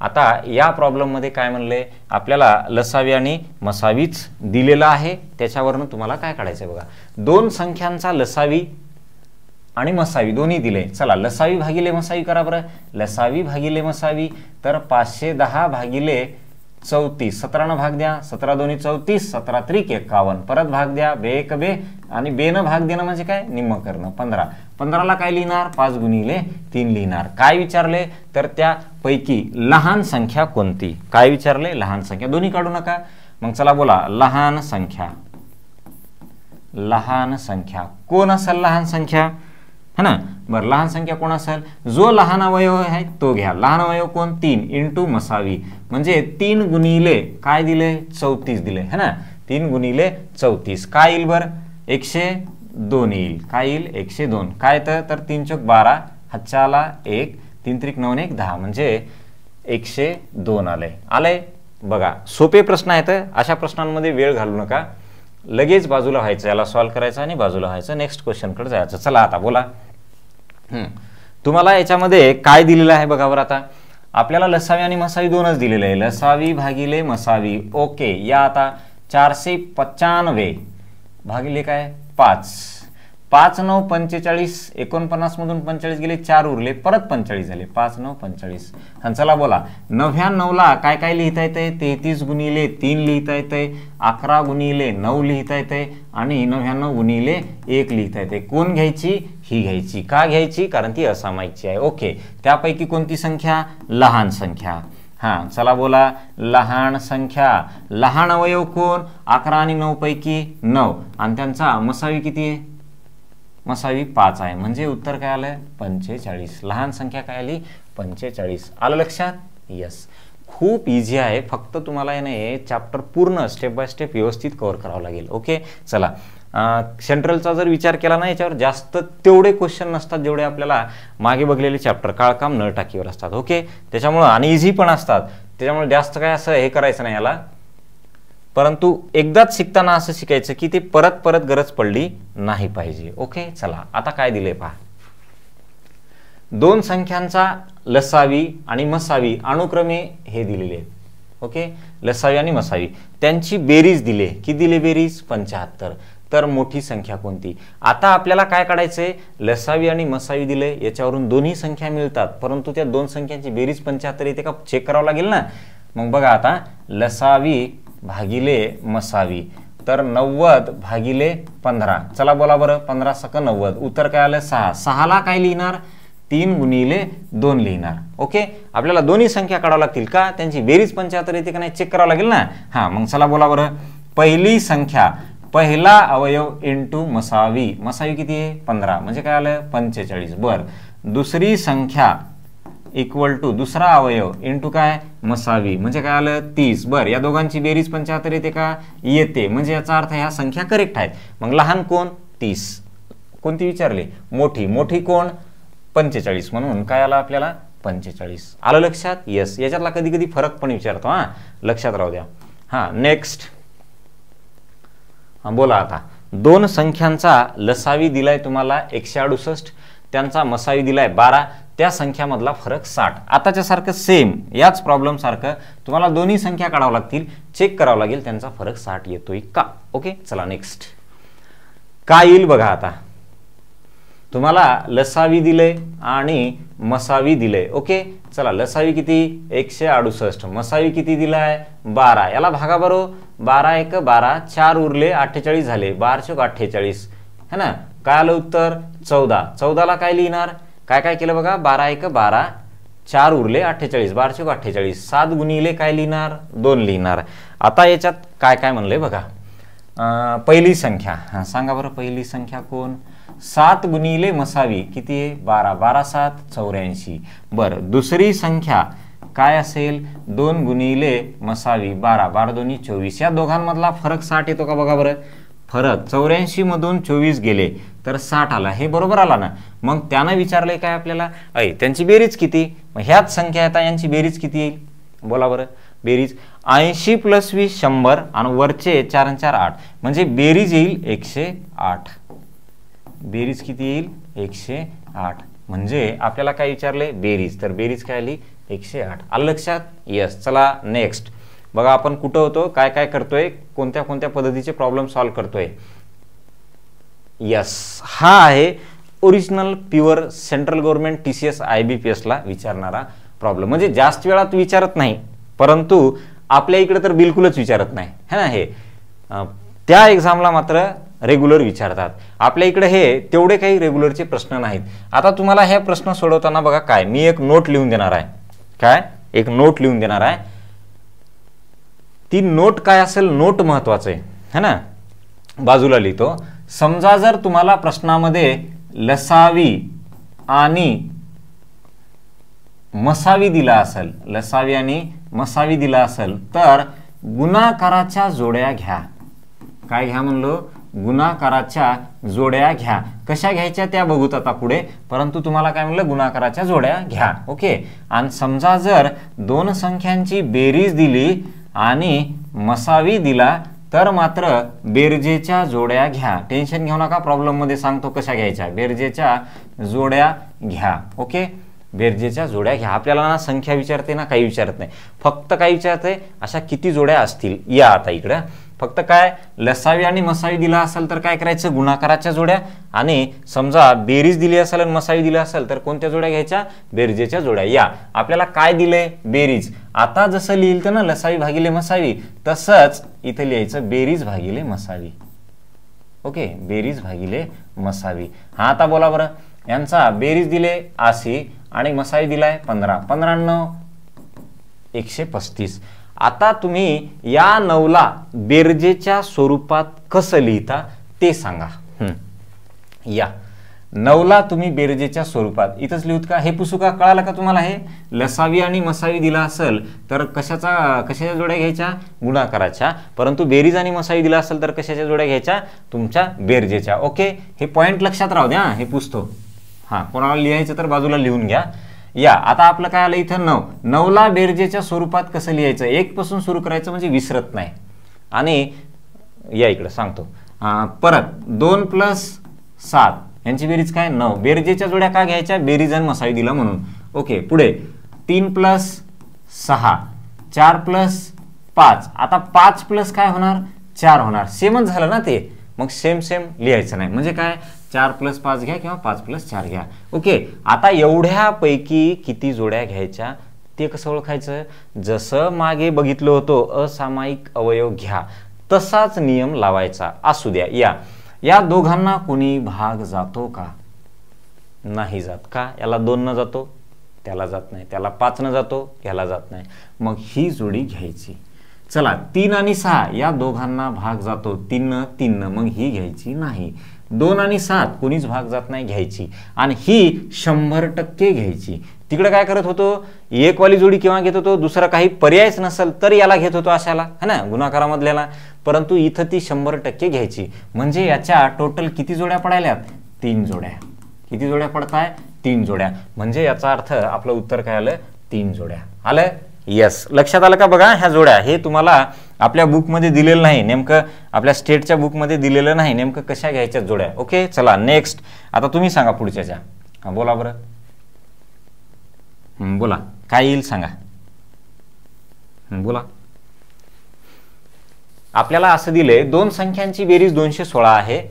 आता या प्रॉब्लेम मध्ये काय म्हणले आपल्याला लसावी आणि मसावीच दिलेला आहे. त्याच्यावरून तुम्हाला काय काढायचंय बघा. दोन संख्यांचा लसावी आणि मसावी दोन्ही दिले. चला लसावी भागिले मसावी करा बरं. लसावी भागिले मसावी तर 510 भागिले 34. 17 न भाग द्या 17 दोन्ही 34, 17 त्रिक 51. परत भाग द्या बे एक बे आणि बेनं भाग देणं म्हणजे काय निम्म करणं 15. 15ला काय लिहिणार 5 गुणिले 3 लिहिणार. काय विचारले तर त्यापैकी लहान संख्या कोणती? काय विचारले? लहान संख्या. दोन्ही काढू नका. मग चला बोला लहान संख्या कोण असेल? लहान संख्या है ना. बरं लहान संख्या कोण असेल? जो लहान अवयव आहे तो घ्या. लहान अवयव कोण? 3 इंटू मसावी म्हणजे 3 गुणिले काय दिले 34 दिले है ना. 3 गुणिले 34 काय येईल बरं 102 येईल. काय येईल 102. काय तर 3 चौक 12 हातच्याला 1 3 त्रिक 9 1 10 म्हणजे 102 आलंय. बघा सोपे प्रश्न आहेत. अशा प्रश्नांमध्ये वेळ घालू नका. लगेच बाजूला व्हायचं, याला सॉल्व्ह करायचं आणि बाजूला व्हायचं, नेक्स्ट क्वेश्चनकडे जायचं. चला आता बोला तुम्हाला याच्यामध्ये काय दिलेलं आहे बघा बरं. आता आपल्याला लसावी आणि मसावी दोनच दिलेलं आहे. लसावी भागिले मसावी. ओके, या आता 495 भागिले काय 5. 5 9 45, 49 मधून 45 गेले, 4 उरले, परत 45 झाले, 5 9 45. आणि चला बोला 99 ला काय काय लिहिता येते, 33 गुणिले 3 लिहिता येते, 11 गुणिले 9 लिहिता येते आणि 99 गुणिले 1 लिहिता येते. कोण घ्यायची, ही घ्यायची. का घ्यायची, कारण ती असामायिकची आहे. ओके, त्यापैकी कोणती संख्या, लहान संख्या. हां चला बोला लहान संख्या. लहान अवयव कोण, 11 आणि 9 पैकी 9 आणि त्यांचा मसावी किती आहे, मसावी 5 आहे. म्हणजे उत्तर काय आलं, 45. लहान संख्या काय आली, 45. आलं लक्षात. यस, खूप इझी आहे. फक्त तुम्हाला हे चॅप्टर पूर्ण स्टेप बाय स्टेप व्यवस्थित कव्हर करावं लागेल. ओके चला, सेंट्रलचा जर विचार केला ना याच्यावर जास्त तेवढे क्वेश्चन नसतात जेवढे आपल्याला मागे बघलेले चॅप्टर काळकाम नळ टाकीवर असतात. ओके, त्याच्यामुळं आणि इझी पण असतात, त्याच्यामुळे जास्त काय असं हे करायचं नाही याला. परंतु एकदाच शिकताना असं शिकायचं की ते परत परत गरज पडली नाही पाहिजे. ओके चला, आता काय दिले पहा. दोन संख्यांचा लसावी आणि मसावी अनुक्रमे हे दिलेले आहेत. ओके, लसावी आणि मसावी त्यांची बेरीज दिले. किती दिले बेरीज, 75. तर मोठी संख्या कोणती. आता आपल्याला काय काढायचंय, लसावी आणि मसावी दिले, याच्यावरून दोन्ही संख्या मिळतात, परंतु त्या दोन संख्यांची बेरीज 75 येते का चेक करावं लागेल ना. मग बघा आता लसावी भागिले मसावी, तर 90 भागिले 15. चला बोला बरं, 15 सक 90, उत्तर काय आलं 6. 6 ला काय लिहिणार, 3 गुणिले 2 लिहिणार. ओके, आपल्याला दोन्ही संख्या काढावं लागतील का, त्यांची बेरीज 75 येते का नाही चेक करावं लागेल ना. हां मग चला बोला बरं, पहिली संख्या पहिला अवयव इंटू मसावी. मसावी किती आहे, 15, म्हणजे काय आलं 45. बर, दुसरी संख्या इक्वल टू दुसरा अवयव इंटू काय, मसावी, म्हणजे काय आलं 30. बर, या दोघांची बेरीज 75 येते का, येते, म्हणजे याचा अर्थ ह्या संख्या करेक्ट आहेत. मग लहान कोण, 30. कोणती विचारली, मोठी. मोठी कोण, 45, म्हणून काय आला आपल्याला 45. आलं लक्षात. यस, याच्यातला कधी कधी फरक पण विचारतो, हा लक्षात राहू द्या. हा नेक्स्ट बोला. आता दोन संख्यांचा लसावी दिलाय तुम्हाला 168, त्यांचा मसावी दिलाय 12, त्या संख्यामधला फरक 60. आताच्या सारखं सेम याच प्रॉब्लेम सारखं तुम्हाला दोन्ही संख्या काढावं लागतील, चेक करावं लागेल त्यांचा फरक 60 येतोय का. ओके चला नेक्स्ट काय येईल बघा. आता तुम्हाला लसावी दिले आणि मसावी दिले. ओके चला, लसावी किती 168, मसावी किती दिलाय 12. याला भागा बरो, 12 1 12, 4 उरले 48 झाले, 12 चौक 48 है ना. काय आलं उत्तर 14. 14 ला काय लिहिणार, काय काय केलं बघा, 12 1 12, 4 उरले 48, 12 चौक 48, 7 गुणिले काय लिहिणार 2 लिहिणार. आता याच्यात काय काय म्हणलंय बघा. पहिली संख्या, हा सांगा बरं, पहिली संख्या कोण, 7 गुणिले मसावी किती आहे 12, 12 7 84. बरं, दुसरी संख्या काय असेल, 2 गुणिले मसावी 12, 12 2 24. या दोघांमधला फरक 60 येतो का बघा बरं. फरक 84 मधून 24 गेले तर 60 आला, हे बरोबर आला ना. मग त्यानं विचारलंय काय आपल्याला, त्यांची बेरीज किती. मग ह्याच संख्या आता यांची बेरीज किती येईल बोला बरं. बेरीज 80 + 20 100 आणि वरचे 4 आणि 4 8, म्हणजे बेरीज येईल 108. बेरीज किती येईल 108. म्हणजे आपल्याला काय विचारले बेरीज, तर बेरीज काय आली 108. आलं लक्षात. यस, चला नेक्स्ट बघा. आपण कुठं होतो, काय काय करतोय, कोणत्या कोणत्या पद्धतीचे प्रॉब्लेम सॉल्व्ह करतोय. यस, हा आहे original pure central government TCS IBPS ला विचारणारा प्रॉब्लेम. म्हणजे जास्त वेळात विचारत नाही, परंतु आपल्या इकडे तर बिलकुलच विचारत नाही है ना. हे त्या एक्झामला मात्र रेग्युलर विचारतात. आपल्या इकडे हे तेवढे काही रेग्युलरचे प्रश्न नाहीत. आता तुम्हाला हे प्रश्न सोडवताना बघा, काय मी एक नोट लिहून देणार आहे. काय, एक नोट लिहून देणार आहे. ती नोट काय असेल, नोट महत्वाचं आहे है ना. बाजूला लिहितो. समजा जर तुम्हाला प्रश्नामध्ये लसावी आणि मसावी दिला असेल, लसावी आणि मसावी दिला असेल, तर गुणाकाराच्या जोड्या घ्या. काय घ्या म्हणलो, गुणाकाराच्या जोड्या घ्या. कशा घ्यायच्या त्या बघूत आता पुढे, परंतु तुम्हाला काय म्हणलं, गुणाकाराच्या जोड्या घ्या. ओके, आणि समजा जर दोन संख्यांची बेरीज दिली आणि मसावी दिला, तर मात्र बेरजेच्या जोड्या घ्या. टेन्शन घेऊ नका, प्रॉब्लेम मध्ये सांगतो कशा घ्यायच्या. बेरजेच्या जोड्या घ्या. ओके, बेरजेच्या जोड्या घ्या. आपल्याला ना संख्या विचारते ना काही विचारत नाही, फक्त काय विचारते, अशा किती जोड्या असतील. या आता इकडं फक्त काय लसावी आणि मसावी दिला असेल तर काय करायचं गुणाकाराच्या जोड्या, आणि समजा बेरीज दिली असेल आणि मसावी दिला असेल तर कोणत्या जोड्या घ्यायच्या बेरजेच्या जोड्या. या आपल्याला काय दिलंय बेरीज. आता जसं लिहिलं ना लसावी भागिले मसावी तसंच इथे लिहायचं बेरीज भागिले मसावी. ओके बेरीज भागिले मसावी. हा आता बोला बरं यांचा बेरीज दिले 80 आणि मसावी दिलाय 15. 15 135. आता तुम्ही या 9ला बेरजेच्या स्वरूपात कसं लिहिता ते सांगा. या 9ला तुम्ही बेरजेच्या स्वरूपात इथंच लिहूत का हे पुसू का कळालं का तुम्हाला. हे लसावी आणि मसावी दिला असेल तर कशाच्या जोड्या घ्यायच्या गुणाकाराच्या, परंतु बेरीज आणि मसावी दिला असेल तर कशाच्या जोड्या घ्यायच्या तुमच्या बेरजेच्या. ओके हे पॉइंट लक्षात राहू द्या. हे पुसतो. कोणाला लिहायचं तर बाजूला लिहून घ्या. या आता आपलं काय आलं इथं 9. 9ला बेरजेच्या स्वरूपात कसं लिहायचं 1 पासून सुरू करायचं म्हणजे विसरत नाही. आणि या इकडे सांगतो परत 2 + 7 यांची बेरीज काय 9. बेरजेच्या जोड्या का घ्यायच्या बेरीज आणि मसावी दिला म्हणून. ओके पुढे 3 + 6 4 + 5. आता 5 + काय होणार 4 होणार. सेमच झालं ना ते. मग सेम लिहायचं नाही म्हणजे काय 4 + 5 घ्या किंवा 5 + 4 घ्या. ओके आता एवढ्यापैकी किती जोड्या घ्यायच्या ते कसं ओळखायचं. जसं मागे बघितलं होतं असामायिक अवयव घ्या तसाच नियम लावायचा. असू द्या. या दोघांना कोणी भाग जातो का नाही जात. का याला 2 न जातो त्याला जात नाही, त्याला 5 न जातो याला जात नाही. मग ही जोडी घ्यायची. चला 3 आणि 6 या दोघांना भाग जातो 3 मग ही घ्यायची नाही. 2 आणि 7 कोणीच भाग जात नाही घ्यायची. आणि ही 100% घ्यायची. तिकडे काय करत होतो एक वाली जोडी किंवा घेत होतो दुसरा काही पर्यायच नसेल तर याला घेत होतो अशाला है ना गुणाकारामधल्याला, परंतु इथं ती 100% घ्यायची. म्हणजे याच्या टोटल किती जोड्या पडायल्यात 3 जोड्या. किती जोड्या पडताय 3 जोड्या. म्हणजे याचा अर्थ आपलं उत्तर काय आलं 3 जोड्या आलं. यस लक्षात आलं का. बघा ह्या जोड्या हे तुम्हाला आपल्या बुकमध्ये दिलेलं नाही, नेमकं आपल्या स्टेटच्या बुकमध्ये दिलेलं नाही नेमकं कशा घ्यायच्या जोड्या. ओके चला नेक्स्ट. आता तुम्ही सांगा पुढच्याच्या. बोला बरं बोला काय येईल सांगा. बोला. आपल्याला असं दिले 2 संख्यांची बेरीज 216 आहे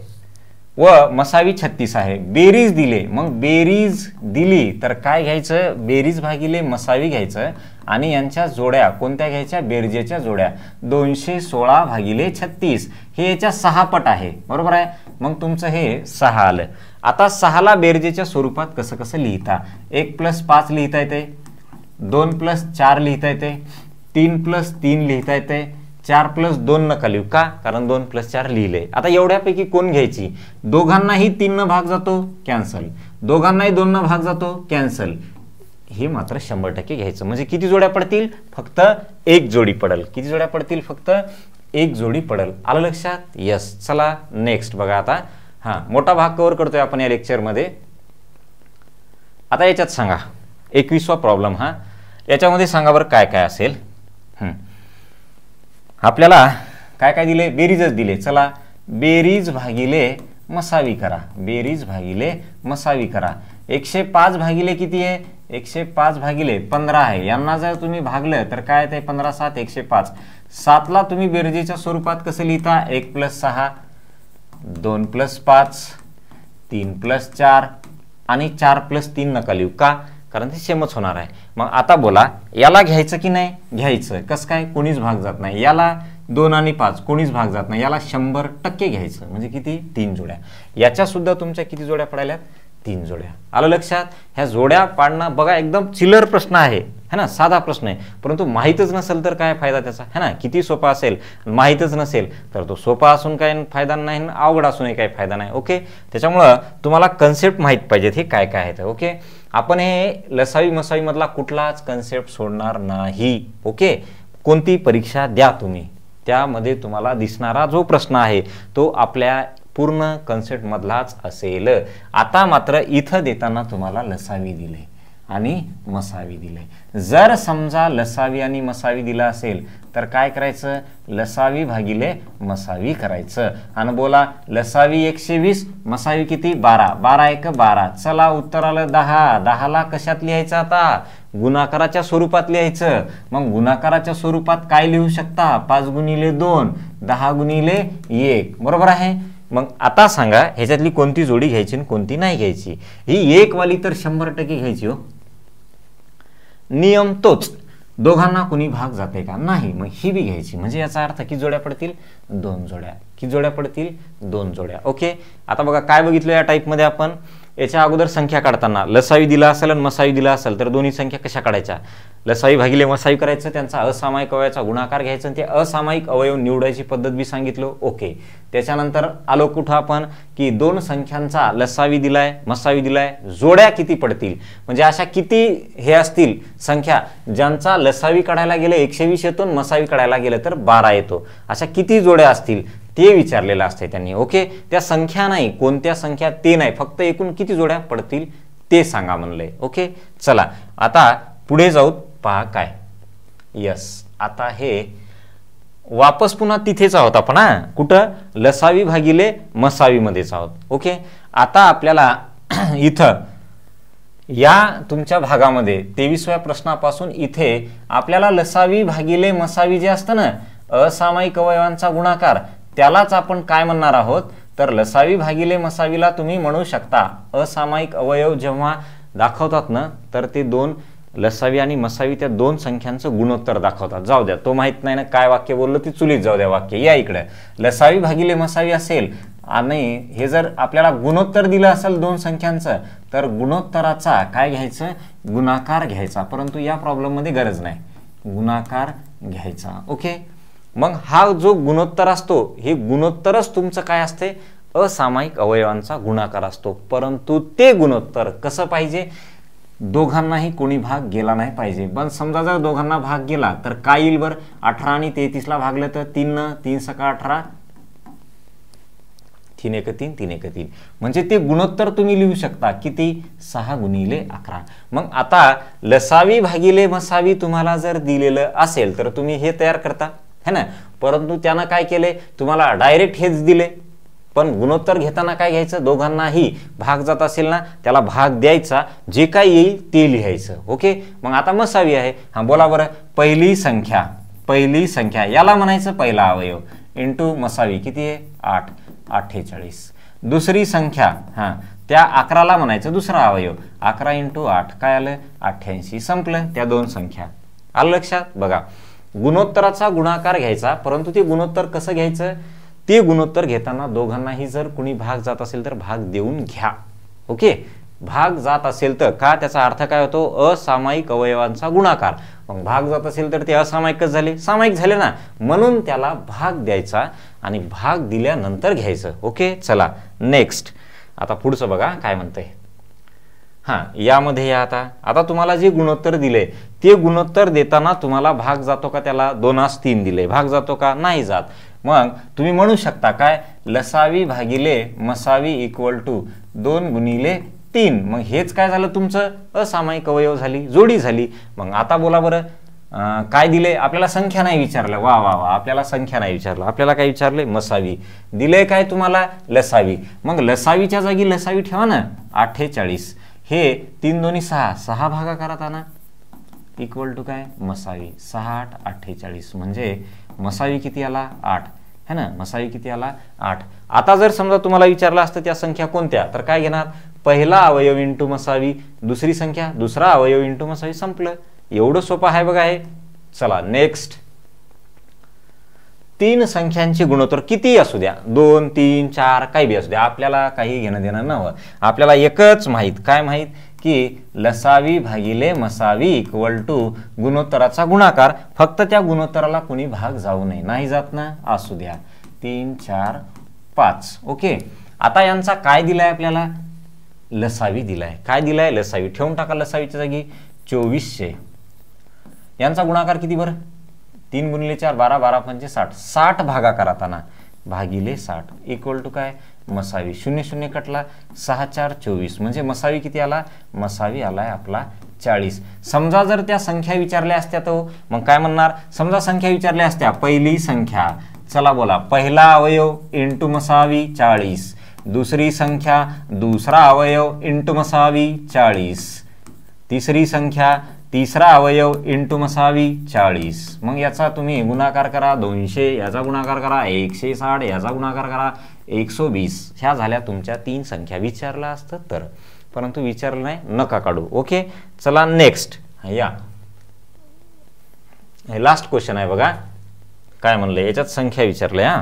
व मसावी 36 आहे. बेरीज दिले मग बेरीज दिली तर काय घ्यायचं बेरीज भागिले मसावी घ्यायचं आणि यांच्या जोड्या कोणत्या घ्यायच्या बेरजेच्या जोड्या. 216 भागिले 36 हे याच्या 6 पट आहे बरोबर आहे. मग तुमचं हे 6 आलं. आता 6ला बेरजेच्या स्वरूपात कसं लिहिता. 1 + 5 लिहिता येते, 2 + 4 लिहिता येते, 3 + 3 लिहिता येते, 4 + 2 नका लिहू का कारण 2 + 4 लिहिले. आता एवढ्यापैकी कोण घ्यायची. दोघांनाही 3 न भाग जातो कॅन्सल, दोघांनाही 2 न भाग जातो कॅन्सल. हे मात्र 100% घ्यायचं. म्हणजे किती जोड्या पडतील फक्त 1 जोडी पडेल. किती जोड्या पडतील फक्त 1 जोडी पडेल. आलं लक्षात. यस चला नेक्स्ट बघा. आता मोठा भाग कव्हर करतोय आपण या लेक्चरमध्ये. आता याच्यात सांगा 21वा प्रॉब्लेम. याच्यामध्ये सांगा बरं काय काय असेल. आपल्याला काय दिले बेरीजच दिले. चला बेरीज भागिले मसावी करा. बेरीज भागिले मसावी करा. 105 भागिले किती आहे 105 भागिले 15 आहे. यांना जर तुम्ही भागलं तर काय ते 15 7 105. 7ला तुम्ही बेरजेच्या स्वरूपात कसं लिहिता 1 + 6 2 + 5 3 + 4 आणि 4 + 3 नका लिहू का कारण ते सेमच होणार आहे. मग आता बोला याला घ्यायचं की नाही घ्यायचं. कसं काय कोणीच भाग जात नाही. याला 2 आणि 5 कोणीच भाग जात नाही. याला 100% घ्यायचं. म्हणजे किती 3 जोड्या. याच्या सुद्धा तुमच्या किती जोड्या पडायल्यात 3 जोड्या. आलं लक्षात. ह्या जोड्या पाडणं बघा एकदम चिल्लर प्रश्न आहे है ना, साधा प्रश्न आहे. परंतु माहीतच नसेल तर काय फायदा त्याचा है ना. किती सोपा असेल माहीतच नसेल तर तो सोपा असून काही फायदा नाही, अवघड असूनही काही फायदा नाही. ओके त्याच्यामुळं तुम्हाला कन्सेप्ट माहीत पाहिजेत हे काय काय आहेत. ओके आपण हे लसावी मसावी मधला कुठलाच कन्सेप्ट सोडणार नाही. ओके कोणती परीक्षा द्या तुम्ही त्यामध्ये तुम्हाला दिसणारा जो प्रश्न आहे तो आपल्या पूर्ण कन्सेप्ट मधलाच असेल. आता मात्र इथं देताना तुम्हाला लसावी दिले आणि मसावी दिले. जर समजा लसावी आणि मसावी दिला असेल तर काय करायचं लसावी भागिले मसावी करायचं. आणि बोला लसावी 120 मसावी किती 12 12 1 12. चला उत्तर आलं 10. 10ला कशात लिहायचं आता गुणाकाराच्या स्वरूपात लिहायचं. मग गुणाकाराच्या स्वरूपात काय लिहू शकता? 5 गुणिले 2 10 गुणिले 1, बरोबर आहे. मग आता सांगा ह्याच्यातली कोणती जोडी घ्यायची आणि कोणती नाही घ्यायची. ही 1 वाली तर 100% घ्यायची हो. नियम तोच, दोघांना कुणी भाग जाते का? नाही. मग ही बी घ्यायची. म्हणजे याचा अर्थ किती जोड्या पडतील? 2 जोड्या. किती जोड्या पडतील? 2 जोड्या. ओके. आता बघा काय बघितलं या टाईपमध्ये आपण. याच्या अगोदर संख्या काढताना लसावी दिला असेल आणि मसावी दिला असेल तर दोन्ही संख्या कशा काढायच्या? लसावी भागिले मसावी करायचं, त्यांचा असामायिक अवयवाचा गुणाकार घ्यायचा आणि ते असामायिक अवयव निवडायची पद्धत बी सांगितलं. ओके. त्याच्यानंतर आलो कुठं आपण की 2 संख्यांचा लसावी दिलाय मसावी दिलाय, जोड्या किती पडतील, म्हणजे अशा किती हे असतील संख्या ज्यांचा लसावी काढायला गेलं 120 येतो आणि मसावी काढायला गेलं तर 12 येतो, अशा किती जोड्या असतील ते विचारलेलं असते त्यांनी. ओके. त्या संख्या नाही, कोणत्या संख्या ते नाही, फक्त एकूण किती जोड्या पडतील ते सांगा म्हणलंय. ओके. चला आता पुढे जाऊ. पहा काय. यस. आता हे वापस पुन्हा तिथेच आहोत आपण. कुठं? लसावी भागिले मसावी मध्येच आहोत. ओके. आता आपल्याला इथं या तुमच्या भागामध्ये 23व्या प्रश्नापासून इथे आपल्याला लसावी भागिले मसावी जे असतं ना, असामायिक अवयवांचा गुणाकार, त्यालाच आपण काय म्हणणार आहोत तर लसावी भागिले मसावीला तुम्ही म्हणू शकता असामायिक अवयव जेव्हा दाखवतात ना तर ते 2 लसावी आणि मसावी त्या 2 संख्यांचं गुणोत्तर दाखवतात. जाऊ द्या, तो माहित नाही ना काय वाक्य बोललं ते चुलीत जाऊ द्या वाक्य. या इकडे लसावी भागिले मसावी असेल आणि हे जर आपल्याला गुणोत्तर दिलं असेल 2 संख्यांचं तर गुणोत्तराचा काय घ्यायचं? गुणाकार घ्यायचा. परंतु या प्रॉब्लेम मध्ये गरज नाही, गुणाकार घ्यायचा. ओके. मग हा जो गुणोत्तर असतो हे गुणोत्तरच तुमचं काय असते? असामायिक अवयवांचा गुणाकार असतो. परंतु ते गुणोत्तर कसं पाहिजे? दोघांनाही कोणी भाग गेला नाही पाहिजे. पण समजा जर दोघांना भाग गेला तर काय येईल बरं? 18 आणि 33 ला भागलं तर 3 सका 18 3 1 3 3 1 3, म्हणजे ते गुणोत्तर तुम्ही लिहू शकता किती? 6 गुणिले 11. मग आता लसावी भागिले मसावी तुम्हाला जर दिलेलं असेल तर तुम्ही हे तयार करता है ना. परंतु त्यानं काय केले? तुम्हाला डायरेक्ट हेच दिले. पण गुणोत्तर घेताना काय घ्यायचं? दोघांनाही भाग जात असेल ना त्याला भाग द्यायचा, जे काय येईल ते लिहायचं. ओके. मग आता मसावी आहे. बोला बरं. पहिली संख्या याला म्हणायचं पहिला अवयव इंटू मसावी किती आहे? 8 48. दुसरी संख्या त्या 11ला म्हणायचं दुसरा अवयव 11 इंटू 8 काय आलं? 88. संपलं त्या 2 संख्या. आलं लक्षात? बघा गुणोत्तराचा गुणाकार घ्यायचा. परंतु ते गुणोत्तर कसं घ्यायचं? ते गुणोत्तर घेताना दोघांनाही जर कुणी भाग जात असेल तर भाग देऊन घ्या. ओके. भाग जात असेल तर का? त्याचा अर्थ काय होतो? असामायिक अवयवांचा गुणाकार. मग भाग जात असेल तर ते असामायिकच झाले, सामायिक झाले ना, म्हणून त्याला भाग द्यायचा आणि भाग दिल्यानंतर घ्यायचं. ओके. चला नेक्स्ट. आता पुढचं बघा काय म्हणतंय. यामध्ये या. आता तुम्हाला जे गुणोत्तर दिले ते गुणोत्तर देताना तुम्हाला भाग जातो का? त्याला 2/3 दिले, भाग जातो का? नाही जात. मग तुम्ही म्हणू शकता काय? लसावी भागिले मसावी इक्वल टू 2 गुणिले 3. मग हेच काय झालं? तुमचं असामायिक अवयव झाली, जोडी झाली. मग आता बोला बरं काय दिले? आपल्याला संख्या नाही विचारलं. वा वा वा, आपल्याला संख्या नाही विचारलं. आपल्याला काय विचारले? मसावी. दिले काय तुम्हाला? लसावी. मग लसावीच्या जागी लसावी ठेवा ना. 48. हे 3 2 6 भागाकारात आणा इक्वल टू काय? मसावी. 6 8 48. म्हणजे मसावी किती आला? 8 है ना. मसावी किती आला? 8. आता जर समजा तुम्हाला विचारलं असतं त्या संख्या कोणत्या तर काय घेणार? पहिला अवयव इंटू मसावी, दुसरी संख्या दुसरा अवयव इंटू मसावी. संपलं. एवढं सोपं आहे बघा हे. चला नेक्स्ट. 3 संख्यांचे गुणोत्तर किती असू द्या, 2 3 4 काही बी असू द्या, आपल्याला काही घेणं देणं नव्हतं. आपल्याला एकच माहित, काय माहित की लसावी भागिले मसावी इक्वल टू गुणोत्तराचा गुणाकार. फक्त त्या गुणोत्तराला कोणी भाग जाऊ नये. नाही जात ना, असू द्या. 3 4 5. ओके. आता यांचा काय दिलाय आपल्याला? लसावी दिलाय. काय दिलाय? लसावी. ठेवून टाका लसावीच्या जागी 2400. यांचा गुणाकार किती बरं? 3 गुणिले 4 12 12 पंचे 60. 60 भागाकारात आणा भागिले 60 इक्वल टू काय? मसावी. 0 0 कटला. 6 4 24. म्हणजे मसावी किती आला? मसावी आलाय आपला 40. समजा जर त्या संख्या विचारल्या असत्या तो मग काय म्हणणार? समजा संख्या विचारल्या असत्या पहिली संख्या, चला बोला, पहिला अवयव इंटू मसावी 40. दुसरी संख्या दुसरा अवयव इंटू मसावी 40. तिसरी संख्या तिसरा अवयव इंटू मसावी 40, मग याचा तुम्ही गुणाकार करा 200, याचा गुणाकार करा 160, याचा गुणाकार करा 120. ह्या झाल्या तुमच्या 3 संख्या. विचारलं असतं तर, परंतु विचारलं नाही, नका काढू. ओके, चला नेक्स्ट या. हे लास्ट क्वेश्चन आहे बघा, काय म्हणलं याच्यात संख्या विचारलंय. हा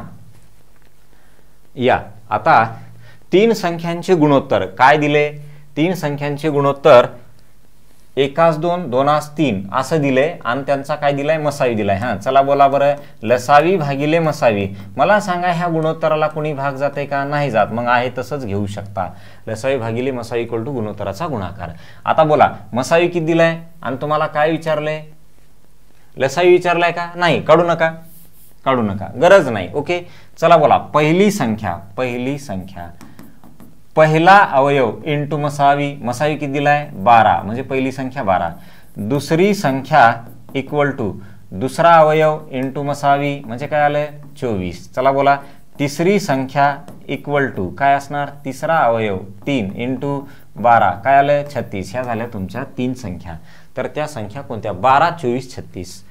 या, आता 3 संख्यांचे गुणोत्तर काय दिले? 3 संख्यांचे गुणोत्तर 1:2, 2:3 असं दिले आणि त्यांचा काय दिलाय? मसावी दिलाय. हा, चला बोला बरं, लसावी भागिले मसावी. मला सांगा ह्या गुणोत्तराला कोणी भाग जाते का? नाही जात. मग आहे तसंच घेऊ शकता. लसावी भागिले मसावी इक्वल टू गुणोत्तराचा गुणाकार. आता बोला, मसावी किती दिलाय आणि तुम्हाला काय विचारलंय? लसावी विचारलाय का? नाही, काढू नका, काढू नका, गरज नाही. ओके, चला बोला, पहिली संख्या पहिला अवयव इंटू मसावी. मसावी किती दिलाय? 12, म्हणजे पहिली संख्या 12. दुसरी संख्या इक्वल टू दुसरा अवयव इंटू मसावी, म्हणजे काय आलं? 24. चला बोला, तिसरी संख्या इक्वल टू काय असणार? तिसरा अवयव 3 इंटू 12, काय आलं? 36. ह्या झाल्या तुमच्या 3 संख्या. तर त्या संख्या कोणत्या? 12, 24, 36.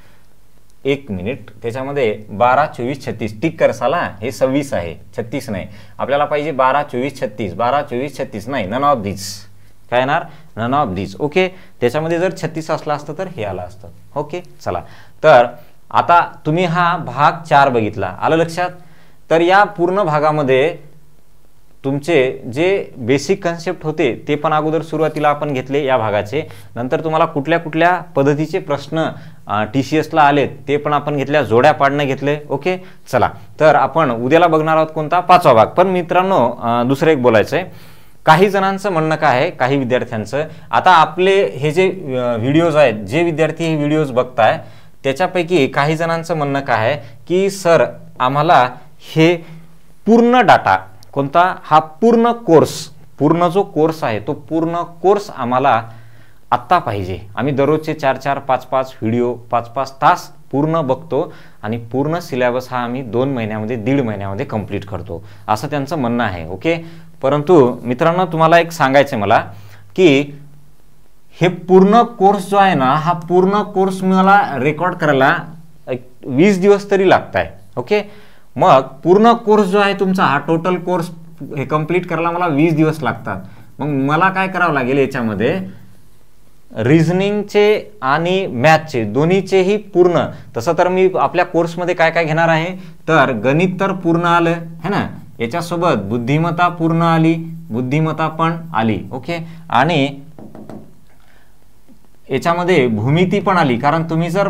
1 मिनिट, त्याच्यामध्ये 12, 24, 36 टिक करसाला. हे 26 आहे, 36 नाही. आपल्याला पाहिजे 12, 24, 36. 12, 24, 36 नाही, नन ऑफ दिस. काय येणार? None of this. ओके, त्याच्यामध्ये जर 36 असला असतं तर हे आलं असतं. ओके, चला, तर आता तुम्ही हा भाग 4 बघितला, आलं लक्षात? तर या पूर्ण भागामध्ये तुमचे जे बेसिक कन्सेप्ट होते ते पण अगोदर सुरुवातीला आपण घेतले या भागाचे. नंतर तुम्हाला कुठल्या कुठल्या पद्धतीचे प्रश्न TCS ला आलेत ते पण आपण घेतल्या, जोड्या पाडणं घेतले. ओके, चला, तर आपण उद्याला बघणार आहोत कोणता? 5वा भाग. पण मित्रांनो, दुसरं एक बोलायचंय, काही जणांचं म्हणणं काय आहे, काही विद्यार्थ्यांचं, आता आपले हे जे व्हिडिओज आहेत, जे विद्यार्थी हे व्हिडिओज बघताय त्याच्यापैकी काही जणांचं म्हणणं काय आहे की सर आम्हाला हे पूर्ण डाटा, कोणता? हा पूर्ण कोर्स, पूर्ण जो कोर्स आहे तो पूर्ण कोर्स आम्हाला आत्ता पाहिजे. आम्ही दररोजचे 4-4, 5-5 व्हिडिओ 5-5 तास पूर्ण बघतो आणि पूर्ण सिलेबस हा आम्ही 2 महिन्यामध्ये, 1.5 महिन्यामध्ये कंप्लीट करतो, असं त्यांचं म्हणणं आहे. ओके, परंतु मित्रांनो तुम्हाला एक सांगायचं मला की हे पूर्ण कोर्स जो आहे ना, हा पूर्ण कोर्स मला रेकॉर्ड करायला 20 दिवस तरी लागत आहे. ओके, मग पूर्ण कोर्स जो आहे तुमचा, हा टोटल कोर्स हे कंप्लीट करायला मला 20 दिवस लागतात. मग मला काय करावं लागेल याच्यामध्ये? रिझनिंगचे आणि मॅथचे दोन्हीचेही पूर्ण. तसं तर मी आपल्या कोर्समध्ये काय काय घेणार आहे, तर गणित तर पूर्ण आलं है ना, याच्यासोबत बुद्धिमत्ता पूर्ण आली, बुद्धिमत्ता पण आली. ओके, आणि याच्यामध्ये भूमिती पण आली, कारण तुम्ही जर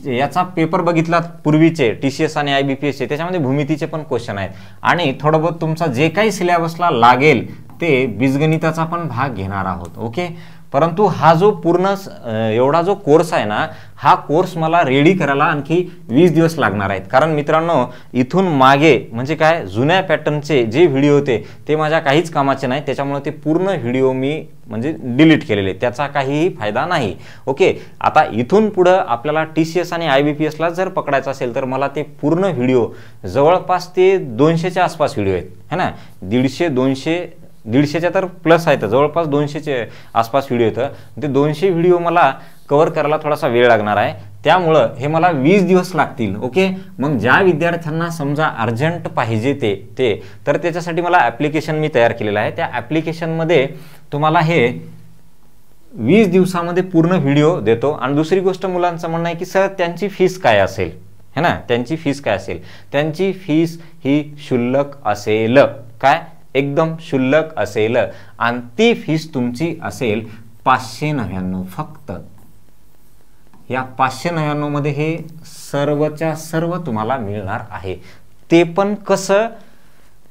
याचा पेपर बघितला पूर्वीचे TCS आणि IBPS चे, त्याच्यामध्ये भूमितीचे पण क्वेश्चन आहेत. आणि थोडं बहुत तुमचा जे काही सिलेबसला लागेल ते बीजगणिताचा पण भाग घेणार आहोत. ओके, परंतु हा जो पूर्ण एवढा जो कोर्स आहे ना, हा कोर्स मला रेडी करायला आणखी 20 दिवस लागणार आहेत. कारण मित्रांनो, इथून मागे म्हणजे काय, जुन्या पॅटर्नचे जे व्हिडिओ होते ते माझ्या काहीच कामाचे नाही, त्याच्यामुळे ते पूर्ण व्हिडिओ मी म्हणजे डिलीट केलेले, त्याचा काहीही फायदा नाही. ओके, आता इथून पुढं आपल्याला TCS आणि IBPS ला जर पकडायचं असेल तर मला ते पूर्ण व्हिडिओ, जवळपास ते 200च्या आसपास व्हिडिओ आहेत है ना, 150-200च्या तर प्लस आहेत, जवळपास 200चे आसपास व्हिडिओ येतं. ते 200 व्हिडिओ मला कव्हर करायला थोडासा वेळ लागणार आहे, त्यामुळं हे मला 20 दिवस लागतील. ओके, मग ज्या विद्यार्थ्यांना समजा अर्जंट पाहिजे ते तर त्याच्यासाठी मला ॲप्लिकेशन मी तयार केलेलं आहे. त्या ॲप्लिकेशनमध्ये तुम्हाला हे 20 दिवसामध्ये पूर्ण व्हिडिओ देतो. आणि दुसरी गोष्ट, मुलांचं म्हणणं आहे की सर त्यांची फीस काय असेल है ना, त्यांची फीस काय असेल? त्यांची फीस ही क्षुल्लक असेल. काय? एकदम क्षुल्लक असेल. आणि ती फीस तुमची असेल 599 फक्त. या 599 मध्ये हे सर्वच्या सर्व तुम्हाला मिळणार आहे. ते पण कसं?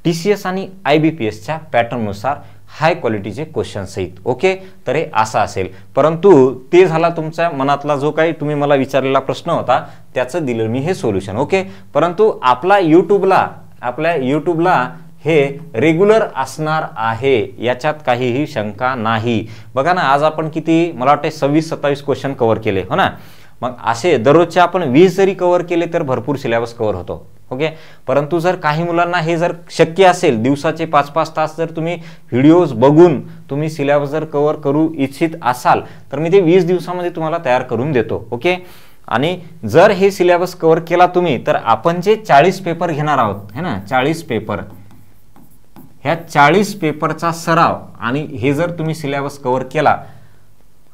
TCS आणि IBPSच्या पॅटर्ननुसार हाय क्वालिटीचे क्वेश्चन सहित. ओके, तर हे असं असेल. परंतु ते झाला तुमच्या मनातला जो काही तुम्ही मला विचारलेला प्रश्न होता त्याचं दिलं मी हे सोल्युशन. ओके, परंतु आपल्या यूट्यूबला हे रेग्युलर असणार आहे, याच्यात काहीही शंका नाही. बघा ना, आज आपण किती, मला वाटते 26-27 क्वेश्चन कव्हर केले हो ना. मग असे दररोजचे आपण 20 जरी कव्हर केले तर भरपूर सिलेबस कव्हर होतो. ओके. परंतु जर काही मुलांना हे जर शक्य असेल, दिवसाचे 5-5 तास जर तुम्ही व्हिडिओज बघून तुम्ही सिलेबस जर कव्हर करू इच्छित असाल तर मी ते 20 दिवसामध्ये तुम्हाला तयार करून देतो. ओके. आणि जर हे सिलेबस कव्हर केला तुम्ही तर आपण जे 40 पेपर घेणार आहोत है ना, 40 पेपर, ह्या 40 पेपरचा सराव आणि हे जर तुम्ही सिलेबस कव्हर केला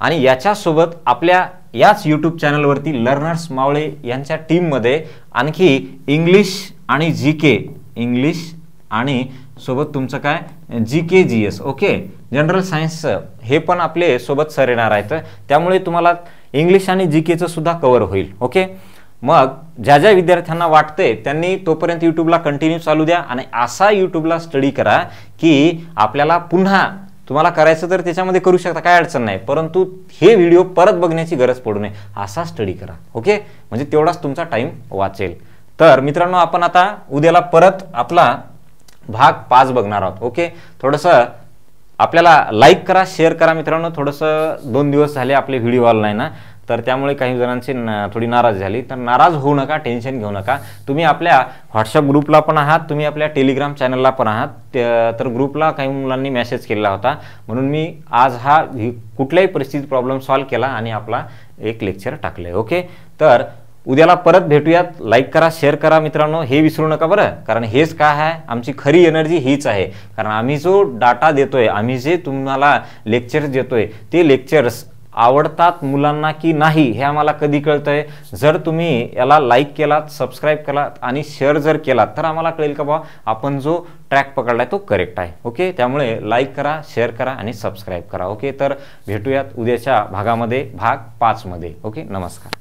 आणि याच्यासोबत आपल्या याच यूट्यूब चॅनलवरती लर्नर्स मावळे यांच्या टीममध्ये आणखी इंग्लिश आणि जीके, इंग्लिश आणि सोबत तुमचं काय जीके जीएस, ओके, जनरल सायन्सचं हे पण आपले सोबत सर येणार आहेत. त्यामुळे तुम्हाला इंग्लिश आणि जीकेचं सुद्धा कव्हर होईल. ओके. मग ज्या ज्या विद्यार्थ्यांना वाटते त्यांनी तोपर्यंत यूट्यूबला कंटिन्यू चालू द्या आणि असा यूट्यूबला स्टडी करा की आपल्याला पुन्हा तुम्हाला करायचं तर त्याच्यामध्ये करू शकता, काय अडचण नाही, परंतु हे व्हिडिओ परत बघण्याची गरज पडू नये असा स्टडी करा. ओके. म्हणजे तेवढाच तुमचा टाइम वाचेल. तर मित्रांनो आपण आता उद्याला परत आपला भाग 5 बघणार आहोत. ओके. थोडंसं आपल्याला लाईक करा, शेअर करा मित्रांनो. थोडंसं 2 दिवस झाले आपले व्हिडिओ आला नाही ना, तर त्यामुळे काही जणांची थोडी नाराज झाली. तर नाराज होऊ नका, टेन्शन घेऊ नका. तुम्ही आपल्या व्हॉट्सअप ग्रुपला पण आहात, तुम्ही आपल्या टेलिग्राम चॅनलला पण आहात. तर ग्रुपला काही मुलांनी मेसेज केलेला होता म्हणून मी आज हा कुठल्याही परिस्थितीत प्रॉब्लेम सॉल्व्ह केला आणि आपला एक लेक्चर टाकले. ओके. तर उद्याला परत भेटूयात. लाईक करा, शेअर करा मित्रांनो, हे विसरू नका बरं, कारण हेच काय आहे, आमची खरी एनर्जी हीच आहे. कारण आम्ही जो डाटा देतोय, आम्ही जे तुम्हाला लेक्चर्स देतोय ते लेक्चर्स आवडतात मुलांना की नाही हे आम्हाला कधी कळतंय. जर तुम्ही याला लाईक केलात, सबस्क्राईब केलात आणि शेअर जर केलात तर आम्हाला कळेल का बाबा आपण जो ट्रॅक पकडलाय तो करेक्ट आहे. ओके. त्यामुळे लाईक करा, शेअर करा आणि सबस्क्राईब करा. ओके. तर भेटूयात उद्याच्या भागामध्ये, भाग 5 मध्ये. ओके. नमस्कार.